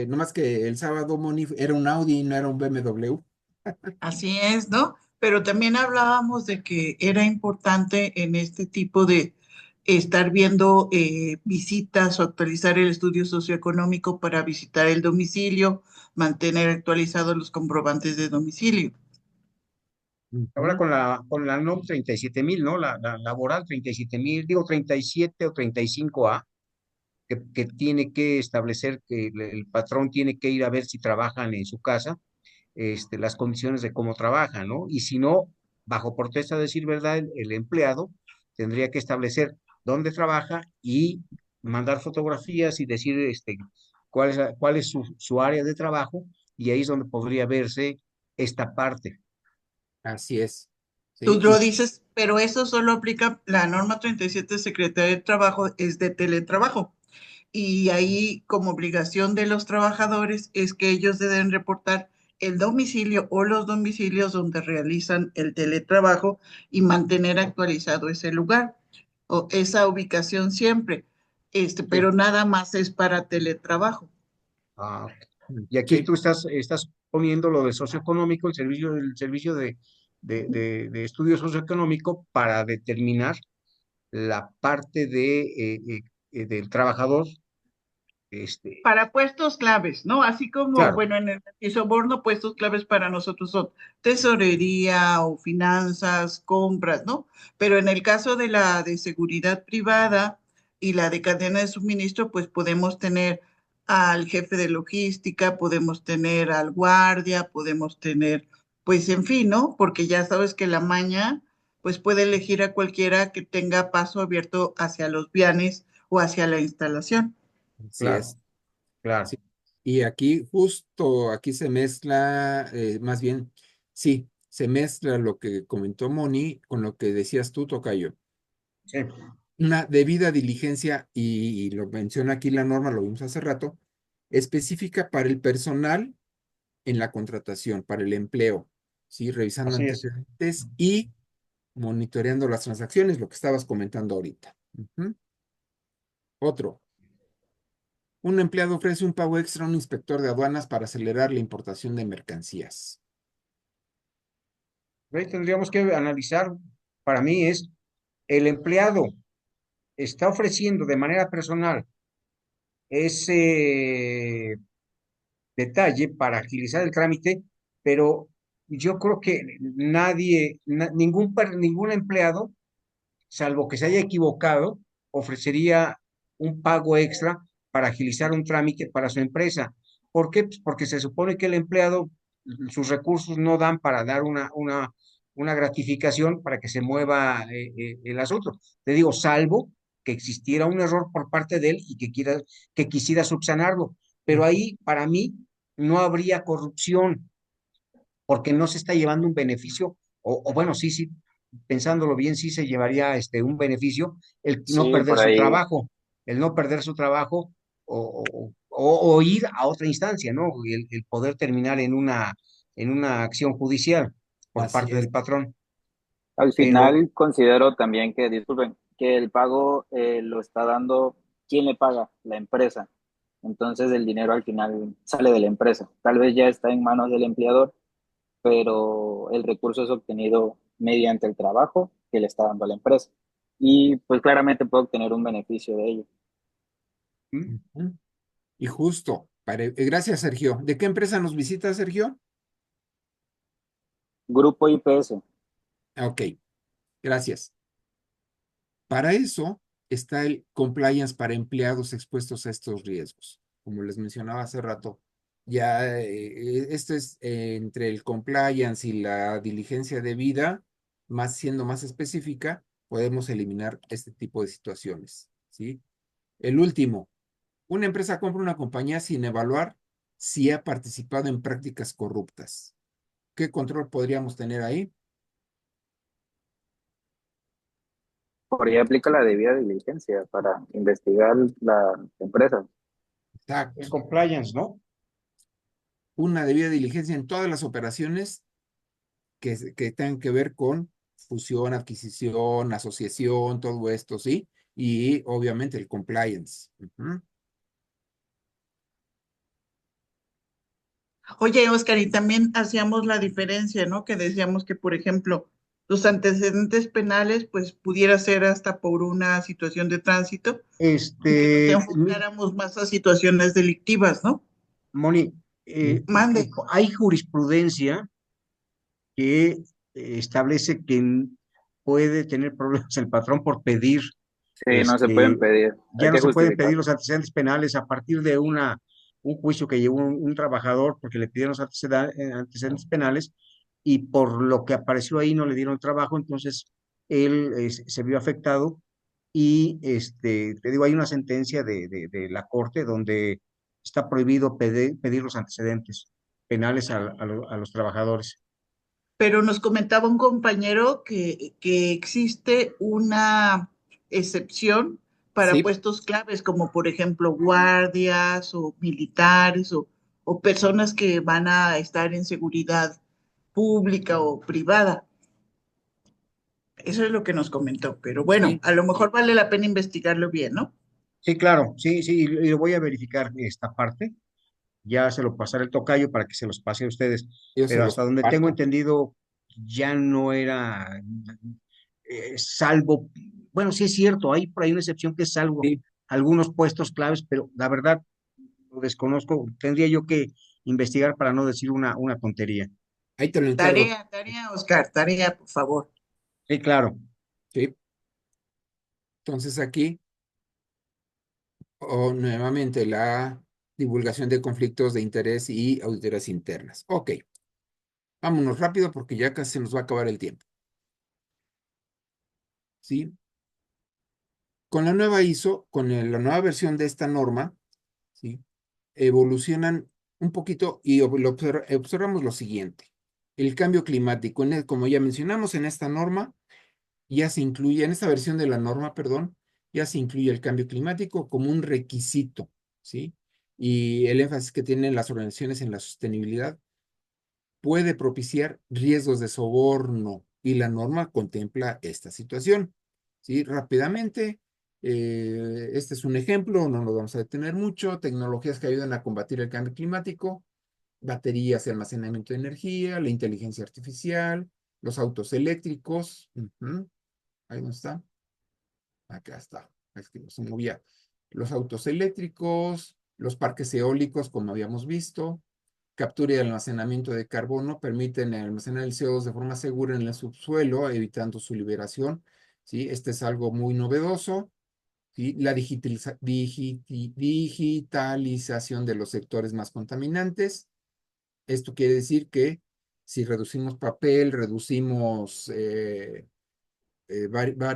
nomás que el sábado, Moni, era un Audi, no era un BMW. Así es, ¿no? Pero también hablábamos de que era importante en este tipo de estar viendo visitas o actualizar el estudio socioeconómico para visitar el domicilio, mantener actualizados los comprobantes de domicilio. Ahora Ujú. con la NOM 37,000, ¿no? La laboral 37,000, digo 37 o 35A, que tiene que establecer que el patrón tiene que ir a ver si trabajan en su casa, las condiciones de cómo trabajan, ¿no? Y si no, bajo protesta de decir verdad, el empleado tendría que establecer dónde trabaja y mandar fotografías y decir cuál es su área de trabajo, y ahí es donde podría verse esta parte. Así es. Tú Sí, lo dices, pero eso solo aplica, la norma 37 de Secretaría de Trabajo es de teletrabajo. Y ahí como obligación de los trabajadores es que ellos deben reportar el domicilio o los domicilios donde realizan el teletrabajo y mantener actualizado ese lugar o esa ubicación siempre. Sí. Pero nada más es para teletrabajo. Ah, y aquí sí, tú estás poniendo lo de socioeconómico, el servicio de estudio socioeconómico para determinar la parte del trabajador, este, Para puestos claves, ¿no? Así como, claro, bueno, en el soborno, puestos claves para nosotros son tesorería o finanzas, compras, ¿no? Pero en el caso de la de seguridad privada y la de cadena de suministro, pues podemos tener al jefe de logística, podemos tener al guardia, podemos tener, pues en fin, ¿no? Porque ya sabes que la maña, pues puede elegir a cualquiera que tenga paso abierto hacia los vianes o hacia la instalación. así claro, es. claro. Sí. Y aquí, justo aquí se mezcla, más bien, sí, se mezcla lo que comentó Moni con lo que decías tú, Tocayo. Sí, Una debida diligencia, y lo menciona aquí la norma, lo vimos hace rato, específica para el personal en la contratación, para el empleo, ¿sí? Revisando así es. antecedentes y monitoreando las transacciones, lo que estabas comentando ahorita. Ujú. Otro, un empleado ofrece un pago extra a un inspector de aduanas para acelerar la importación de mercancías. Ahí tendríamos que analizar, para mí es, el empleado está ofreciendo de manera personal ese detalle para agilizar el trámite, pero yo creo que ningún empleado, salvo que se haya equivocado, ofrecería un pago extra para agilizar un trámite para su empresa. ¿Por qué? Pues porque se supone que el empleado, sus recursos no dan para dar una gratificación para que se mueva el asunto. Te digo, salvo que existiera un error por parte de él y que quisiera subsanarlo. Pero ahí, para mí, no habría corrupción porque no se está llevando un beneficio, o bueno, sí, pensándolo bien, sí se llevaría un beneficio el no Sí, perder por su ahí. trabajo, el no perder su trabajo o ir a otra instancia, ¿no? El poder terminar en una acción judicial por Así parte es, del patrón. Al Pero final considero también que, disculpen, que el pago lo está dando, ¿quién le paga? La empresa. Entonces el dinero al final sale de la empresa. Tal vez ya está en manos del empleador, pero el recurso es obtenido mediante el trabajo que le está dando a la empresa. Y pues claramente puede obtener un beneficio de ello. ¿mm? ujú. Y justo, gracias, Sergio. ¿De qué empresa nos visita, Sergio? Grupo IPS. Ah, ok, gracias. Para eso está el compliance para empleados expuestos a estos riesgos. Como les mencionaba hace rato, ya esto es entre el compliance y la diligencia debida, más siendo más específica, podemos eliminar este tipo de situaciones, ¿sí? El último, una empresa compra una compañía sin evaluar si ha participado en prácticas corruptas. ¿Qué control podríamos tener ahí? Por ahí aplica la debida diligencia para investigar la empresa. El Exacto. compliance, ¿no? Una debida diligencia en todas las operaciones que tengan que ver con fusión, adquisición, asociación, todo esto, ¿sí? Y obviamente el compliance. Ujú. Oye, Oscar, y también hacíamos la diferencia, ¿no? Que decíamos que, por ejemplo, los antecedentes penales, pues pudiera ser hasta por una situación de tránsito y que nos enfocáramos más a situaciones delictivas, ¿no? Moni, Mande. hay jurisprudencia que establece que puede tener problemas el patrón por pedir, Sí, no se pueden pedir, hay ya no que se pueden justificar. pedir los antecedentes penales a partir de un juicio que llevó un trabajador porque le pidieron los antecedentes penales y por lo que apareció ahí no le dieron trabajo, entonces él se vio afectado y te digo, hay una sentencia de la corte donde está prohibido pedir los antecedentes penales a los trabajadores. Pero nos comentaba un compañero que existe una excepción para Sí, puestos claves, como por ejemplo guardias o militares o personas que van a estar en seguridad pública o privada. Eso es lo que nos comentó, pero bueno, sí, a lo mejor vale la pena investigarlo bien, ¿no? Sí, claro, sí, sí, y lo voy a verificar esta parte. Ya se lo pasaré el tocayo para que se los pase a ustedes, yo se pero los hasta donde tengo comparto. entendido, ya no era salvo, bueno, sí es cierto, hay por ahí una excepción que es salvo Sí, algunos puestos claves, pero la verdad lo desconozco, tendría yo que investigar para no decir una tontería. ahí te lo encargo. Tarea, Oscar, tarea, por favor. Sí, claro, Sí, entonces aquí, nuevamente, la divulgación de conflictos de interés y auditorías internas. Ok, vámonos rápido porque ya casi se nos va a acabar el tiempo. ¿Sí? Con la nueva ISO, con la nueva versión de esta norma, ¿sí? Evolucionan un poquito y observamos lo siguiente. El cambio climático, como ya mencionamos en esta norma, ya se incluye, en esta versión de la norma, perdón, ya se incluye el cambio climático como un requisito, ¿sí? Y el énfasis que tienen las organizaciones en la sostenibilidad puede propiciar riesgos de soborno y la norma contempla esta situación. ¿Sí? Rápidamente, este es un ejemplo, no nos vamos a detener mucho, tecnologías que ayudan a combatir el cambio climático, baterías y almacenamiento de energía, la inteligencia artificial, los autos eléctricos, ahí no está, acá está, es que se movía, los autos eléctricos, los parques eólicos, como habíamos visto, captura y almacenamiento de carbono permiten almacenar el CO2 de forma segura en el subsuelo, evitando su liberación. ¿Sí? Este es algo muy novedoso. ¿Sí? La digitalización de los sectores más contaminantes. Esto quiere decir que si reducimos papel, reducimos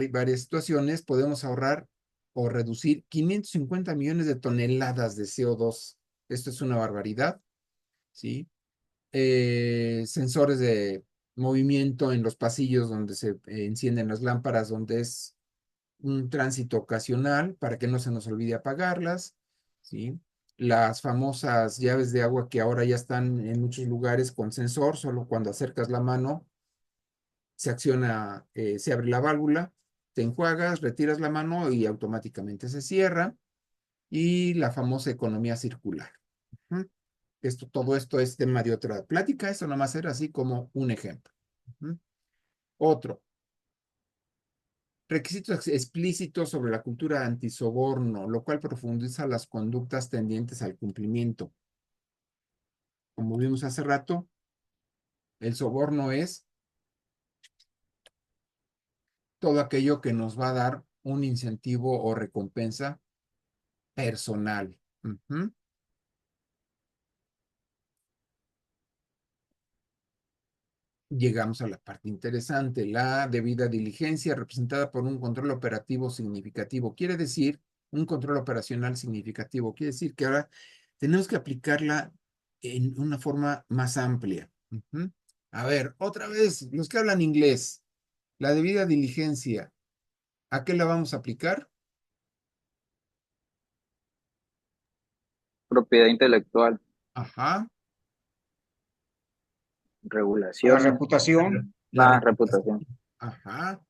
varias situaciones, podemos ahorrar o reducir 550 millones de toneladas de CO2. Esto es una barbaridad. ¿Sí? Sensores de movimiento en los pasillos donde se encienden las lámparas, donde es un tránsito ocasional para que no se nos olvide apagarlas, ¿sí? Las famosas llaves de agua que ahora ya están en muchos lugares con sensor, solo cuando acercas la mano se acciona, se abre la válvula, te enjuagas, retiras la mano y automáticamente se cierra. Y la famosa economía circular. Ujú. Todo esto es tema de otra plática, eso nada más era así como un ejemplo. Ujú. Otro, requisitos explícitos sobre la cultura antisoborno, lo cual profundiza las conductas tendientes al cumplimiento. Como vimos hace rato, el soborno es todo aquello que nos va a dar un incentivo o recompensa personal. Ujú. Llegamos a la parte interesante, la debida diligencia representada por un control operativo significativo. Quiere decir, un control operacional significativo. Quiere decir que ahora tenemos que aplicarla en una forma más amplia. Ujú. A ver, otra vez, los que hablan inglés, la debida diligencia, ¿a qué la vamos a aplicar? Propiedad intelectual. Ajá, A la regulaciones, reputación. La reputación. reputación. Ajá.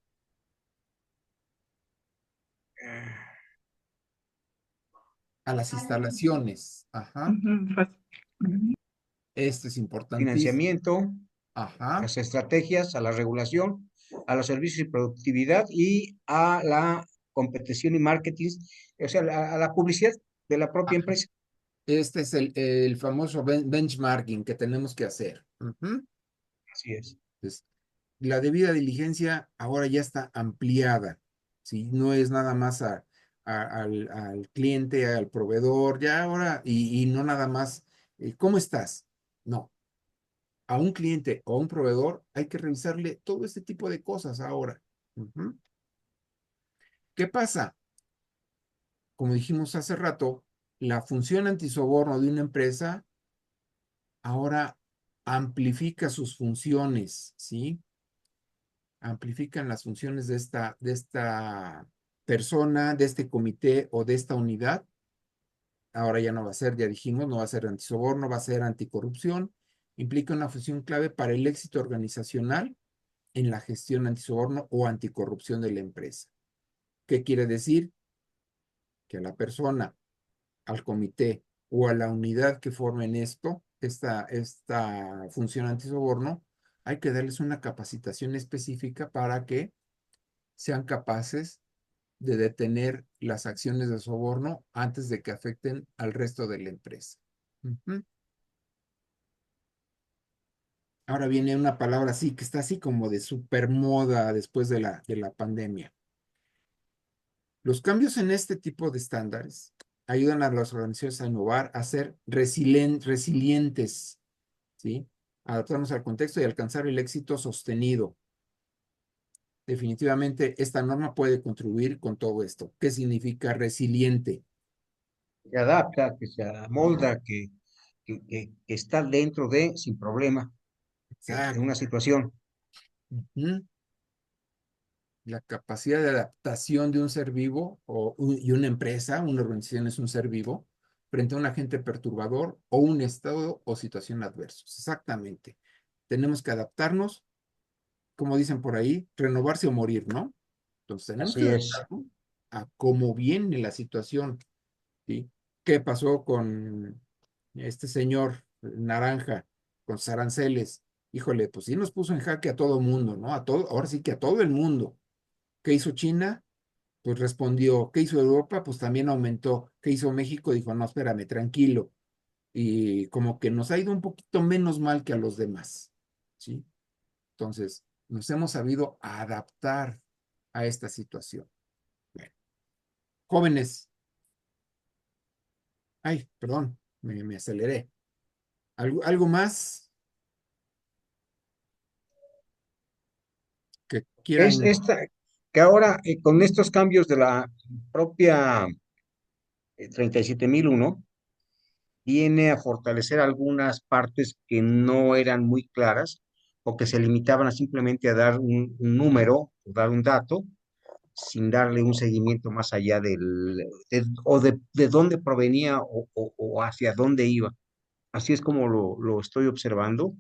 A las instalaciones. Ajá. Esto es importantísimo. Financiamiento, Ajá. las estrategias, a la regulación, a los servicios y productividad y a la competición y marketing, o sea, a la publicidad de la propia Ajá. empresa. Este es el famoso benchmarking que tenemos que hacer. Ujú. Así es. Entonces, la debida diligencia ahora ya está ampliada, ¿sí? No es nada más al cliente, al proveedor, ya ahora, y no nada más, ¿cómo estás? No, a un cliente o a un proveedor hay que revisarle todo este tipo de cosas ahora. Ujú. ¿Qué pasa? Como dijimos hace rato, la función antisoborno de una empresa ahora amplifica sus funciones, ¿sí? Amplifican las funciones de esta persona, de este comité o de esta unidad. Ahora ya no va a ser, ya dijimos, no va a ser antisoborno, va a ser anticorrupción. Implica una función clave para el éxito organizacional en la gestión antisoborno o anticorrupción de la empresa. ¿Qué quiere decir? Que a la persona, al comité o a la unidad que formen esta función antisoborno, hay que darles una capacitación específica para que sean capaces de detener las acciones de soborno antes de que afecten al resto de la empresa. Ujú. Ahora viene una palabra así, que está así como de supermoda después de la pandemia. Los cambios en este tipo de estándares ayudan a las organizaciones a innovar, a ser resilientes, ¿sí? Adaptarnos al contexto y alcanzar el éxito sostenido. Definitivamente, esta norma puede contribuir con todo esto. ¿Qué significa resiliente? Se adapta, que se amolda, que está dentro de, sin problema, en Exacto. una situación. Ujú. La capacidad de adaptación de un ser vivo y una empresa, una organización es un ser vivo, frente a un agente perturbador o un estado o situación adversos. Exactamente. Tenemos que adaptarnos, como dicen por ahí, renovarse o morir, ¿no? Entonces tenemos que Así es. adaptarnos a cómo viene la situación, ¿sí? ¿Qué pasó con este señor naranja, con sus aranceles? Híjole, pues sí nos puso en jaque a todo mundo, ¿no? Ahora sí que a todo el mundo. ¿Qué hizo China? Pues respondió. ¿Qué hizo Europa? Pues también aumentó. ¿Qué hizo México? Dijo, no, espérame, tranquilo. Y como que nos ha ido un poquito menos mal que a los demás, ¿sí? Entonces, nos hemos sabido adaptar a esta situación. Bueno, jóvenes, ay, perdón, me aceleré. ¿Algo más que Es quieran? esta, que ahora con estos cambios de la propia 37001, viene a fortalecer algunas partes que no eran muy claras o que se limitaban a simplemente a dar un número o dar un dato sin darle un seguimiento más allá de dónde provenía o hacia dónde iba. Así es como lo estoy observando,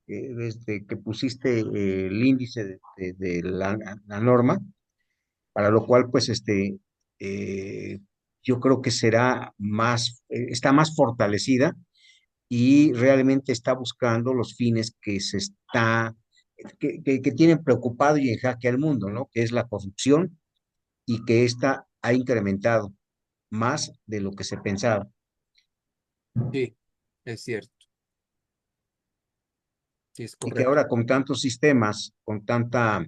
desde que pusiste el índice de la norma, para lo cual, pues, eh, yo creo que será más, está más fortalecida y realmente está buscando los fines que tienen preocupado y en jaque al mundo, ¿no? Que es la corrupción y que ésta ha incrementado más de lo que se pensaba. Sí, es cierto, sí, es Y que correcto. ahora con tantos sistemas, con tanta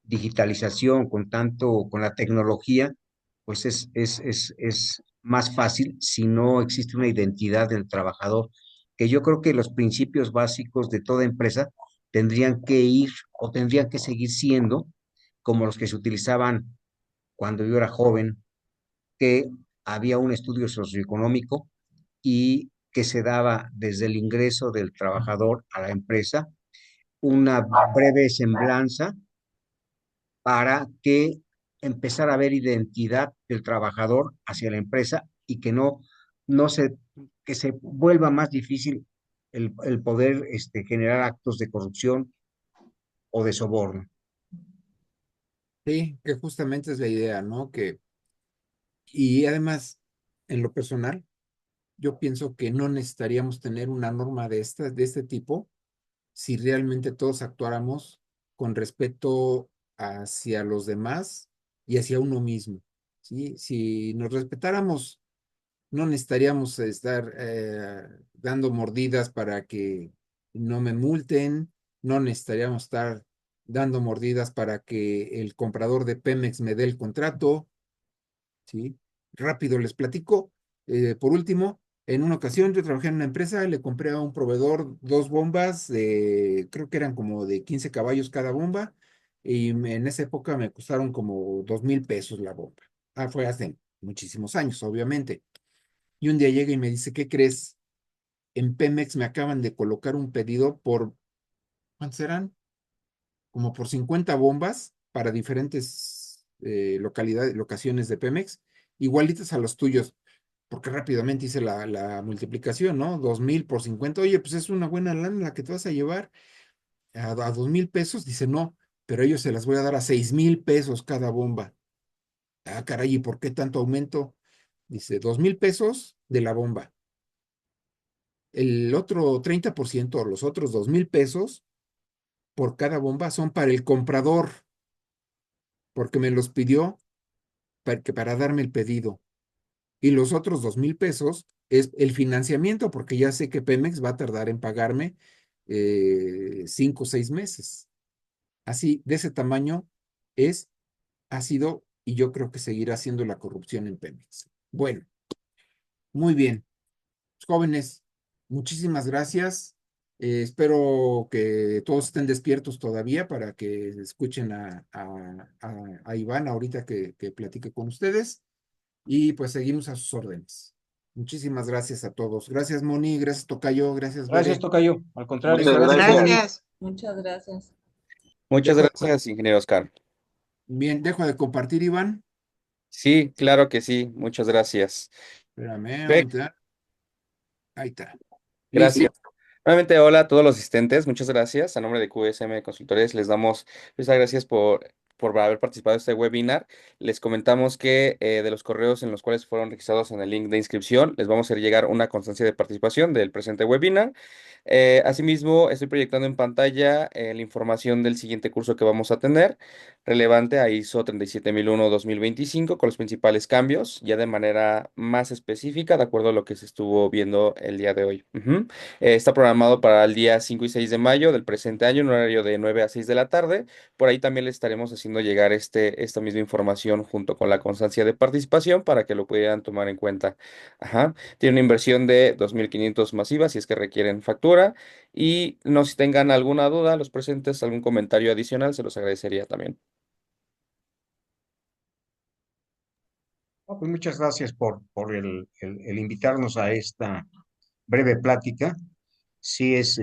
digitalización, con la tecnología, pues es más fácil si no existe una identidad del trabajador, que yo creo que los principios básicos de toda empresa tendrían que ir o tendrían que seguir siendo como los que se utilizaban cuando yo era joven, que había un estudio socioeconómico y que se daba desde el ingreso del trabajador a la empresa una breve semblanza para que empezara a haber identidad del trabajador hacia la empresa y que no se, que se vuelva más difícil el poder generar actos de corrupción o de soborno. Sí, que justamente es la idea, ¿no? Y además, en lo personal, yo pienso que no necesitaríamos tener una norma de este tipo si realmente todos actuáramos con respeto hacia los demás y hacia uno mismo, ¿sí? Si nos respetáramos, no necesitaríamos estar dando mordidas para que no me multen, no necesitaríamos estar dando mordidas para que el comprador de Pemex me dé el contrato, ¿sí? Rápido les platico. Por último, en una ocasión yo trabajé en una empresa, le compré a un proveedor dos bombas, creo que eran como de 15 caballos cada bomba, y en esa época me costaron como 2,000 pesos la bomba. Ah, fue hace muchísimos años, obviamente. Y un día llega y me dice, ¿qué crees? En Pemex me acaban de colocar un pedido por, ¿cuántos eran? Como por 50 bombas para diferentes localidades, locaciones de Pemex, igualitas a los tuyos, porque rápidamente hice la multiplicación, ¿no? 2,000 por 50. Oye, pues es una buena lana la que te vas a llevar a 2,000 pesos. Dice, no, pero ellos se las voy a dar a 6,000 pesos cada bomba. Ah, caray, ¿y por qué tanto aumento? Dice, 2,000 pesos de la bomba. El otro 30%, o los otros 2,000 pesos por cada bomba son para el comprador, porque me los pidió para darme el pedido. Y los otros 2,000 pesos es el financiamiento, porque ya sé que Pemex va a tardar en pagarme 5 o 6 meses. Así, de ese tamaño es, ha sido, y yo creo que seguirá siendo la corrupción en Pemex. Bueno, muy bien. Jóvenes, muchísimas gracias. Espero que todos estén despiertos todavía para que escuchen a Iván ahorita que platique con ustedes. Y pues seguimos a sus órdenes. Muchísimas gracias a todos. Gracias, Moni. Gracias, Tocayo. Gracias, Gracias, Bere. tocayo. Al contrario, Muchas gracias, gracias. Giovanni. Gracias. Muchas gracias. Muchas Dejo, gracias, ingeniero Oscar. bien, dejo de compartir, Iván. Sí, claro que sí. Muchas gracias. Espérame, Ve, ¿dónde está? Ahí está. Listo. gracias. Nuevamente, hola a todos los asistentes. Muchas gracias. A nombre de QSM Consultores, les damos muchas gracias por haber participado en este webinar. Les comentamos que de los correos en los cuales fueron registrados en el link de inscripción, les vamos a hacer llegar una constancia de participación del presente webinar. Asimismo, estoy proyectando en pantalla la información del siguiente curso que vamos a tener, relevante a ISO 37001-2025, con los principales cambios, ya de manera más específica, de acuerdo a lo que se estuvo viendo el día de hoy. Ujú. Está programado para el día 5 y 6 de mayo del presente año, en horario de 9 a 6 de la tarde. Por ahí también le estaremos haciendo llegar esta misma información junto con la constancia de participación para que lo pudieran tomar en cuenta. Ajá. Tiene una inversión de 2,500 masiva si es que requieren factura. Y no si tengan alguna duda, los presentes, algún comentario adicional, se los agradecería también. No, pues muchas gracias por el invitarnos a esta breve plática. Sí es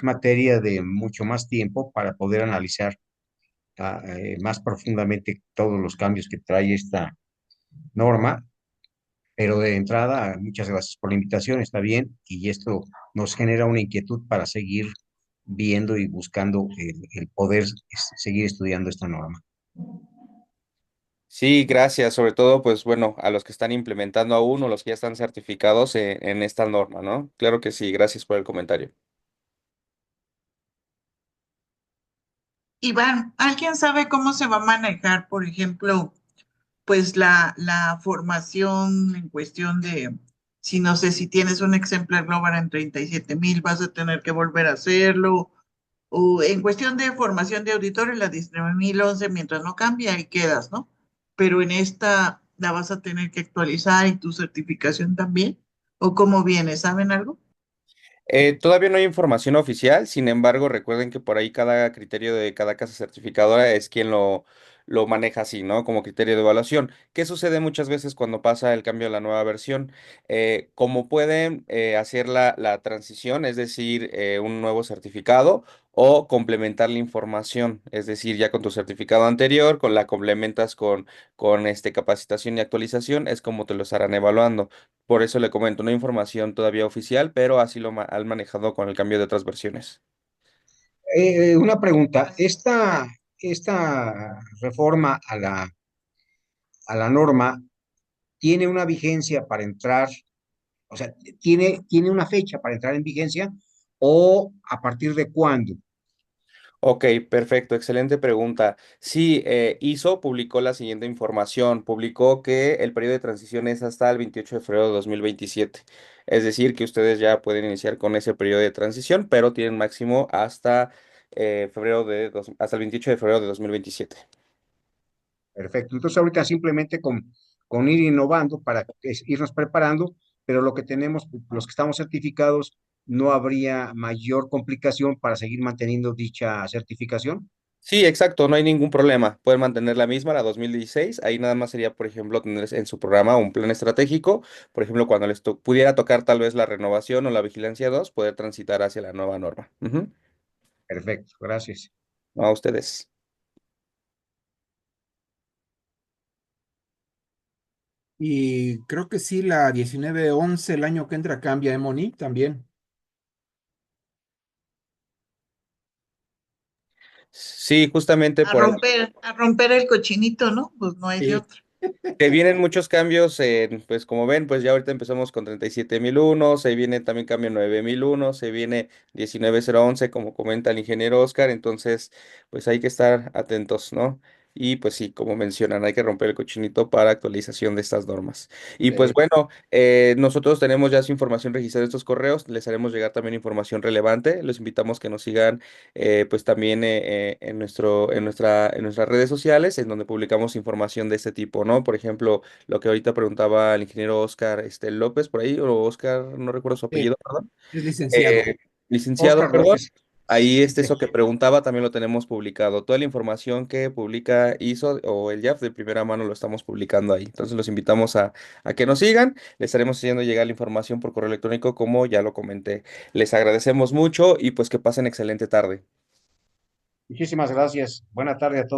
materia de mucho más tiempo para poder analizar más profundamente todos los cambios que trae esta norma, pero de entrada, muchas gracias por la invitación, está bien, y esto nos genera una inquietud para seguir viendo y buscando el poder seguir estudiando esta norma. Sí, gracias. Sobre todo, pues bueno, a los que están implementando aún o los que ya están certificados en esta norma, ¿no? Claro que sí, gracias por el comentario. Iván, ¿alguien sabe cómo se va a manejar, por ejemplo, pues la formación en cuestión de, si no sé, si tienes un exemplar global en 37,000, vas a tener que volver a hacerlo, o en cuestión de formación de auditorio, la 19,011, mientras no cambia, ahí quedas, ¿no? Pero en esta la vas a tener que actualizar y tu certificación también, ¿o cómo viene? ¿Saben algo? Todavía no hay información oficial, sin embargo, recuerden que por ahí cada criterio de cada casa certificadora es quien lo maneja así, ¿no? Como criterio de evaluación. ¿Qué sucede muchas veces cuando pasa el cambio a la nueva versión? Como pueden hacer la transición, es decir, un nuevo certificado o complementar la información, es decir, ya con tu certificado anterior, con la complementas con capacitación y actualización, es como te lo estarán evaluando. Por eso le comento, no hay información todavía oficial, pero así han manejado con el cambio de otras versiones. Una pregunta, esta reforma a la norma tiene una vigencia para entrar, o sea, tiene una fecha para entrar en vigencia o a partir de cuándo. Ok, perfecto, excelente pregunta. Sí, ISO publicó la siguiente información. Publicó que el periodo de transición es hasta el 28 de febrero de 2027. Es decir, que ustedes ya pueden iniciar con ese periodo de transición, pero tienen máximo hasta, hasta el 28 de febrero de 2027. Perfecto. Entonces ahorita simplemente con ir innovando para irnos preparando, pero lo que tenemos, los que estamos certificados, no habría mayor complicación para seguir manteniendo dicha certificación. Sí, exacto, no hay ningún problema. Pueden mantener la misma, la 2016. Ahí nada más sería, por ejemplo, tener en su programa un plan estratégico. Por ejemplo, cuando pudiera tocar tal vez la renovación o la vigilancia 2, poder transitar hacia la nueva norma. Ujú. Perfecto, gracias. No, a ustedes. Y creo que sí, la 1911 el año que entra cambia, ¿eh, Moni? También. Sí, justamente por ahí. A romper el cochinito, ¿no? Pues no hay de Sí. otra. Que vienen muchos cambios, pues como ven, pues ya ahorita empezamos con 37.001, se viene también cambio 9.001, se viene 19.011, como comenta el ingeniero Oscar, entonces pues hay que estar atentos, ¿no? Y pues sí, como mencionan, hay que romper el cochinito para actualización de estas normas. Y pues Sí. bueno, nosotros tenemos ya su información registrada en estos correos, les haremos llegar también información relevante, los invitamos que nos sigan pues también en nuestras redes sociales, en donde publicamos información de este tipo, ¿no? Por ejemplo, lo que ahorita preguntaba el ingeniero Oscar López, por ahí, o Oscar, no recuerdo su Sí, apellido, perdón. es licenciado. Eh, licenciado, Oscar perdón. López. Ahí Sí. eso que preguntaba también lo tenemos publicado. Toda la información que publica ISO o el JAF de primera mano lo estamos publicando ahí. Entonces los invitamos a que nos sigan. Les estaremos haciendo llegar la información por correo electrónico, como ya lo comenté. Les agradecemos mucho y pues que pasen excelente tarde. Muchísimas gracias. Buena tarde a todos.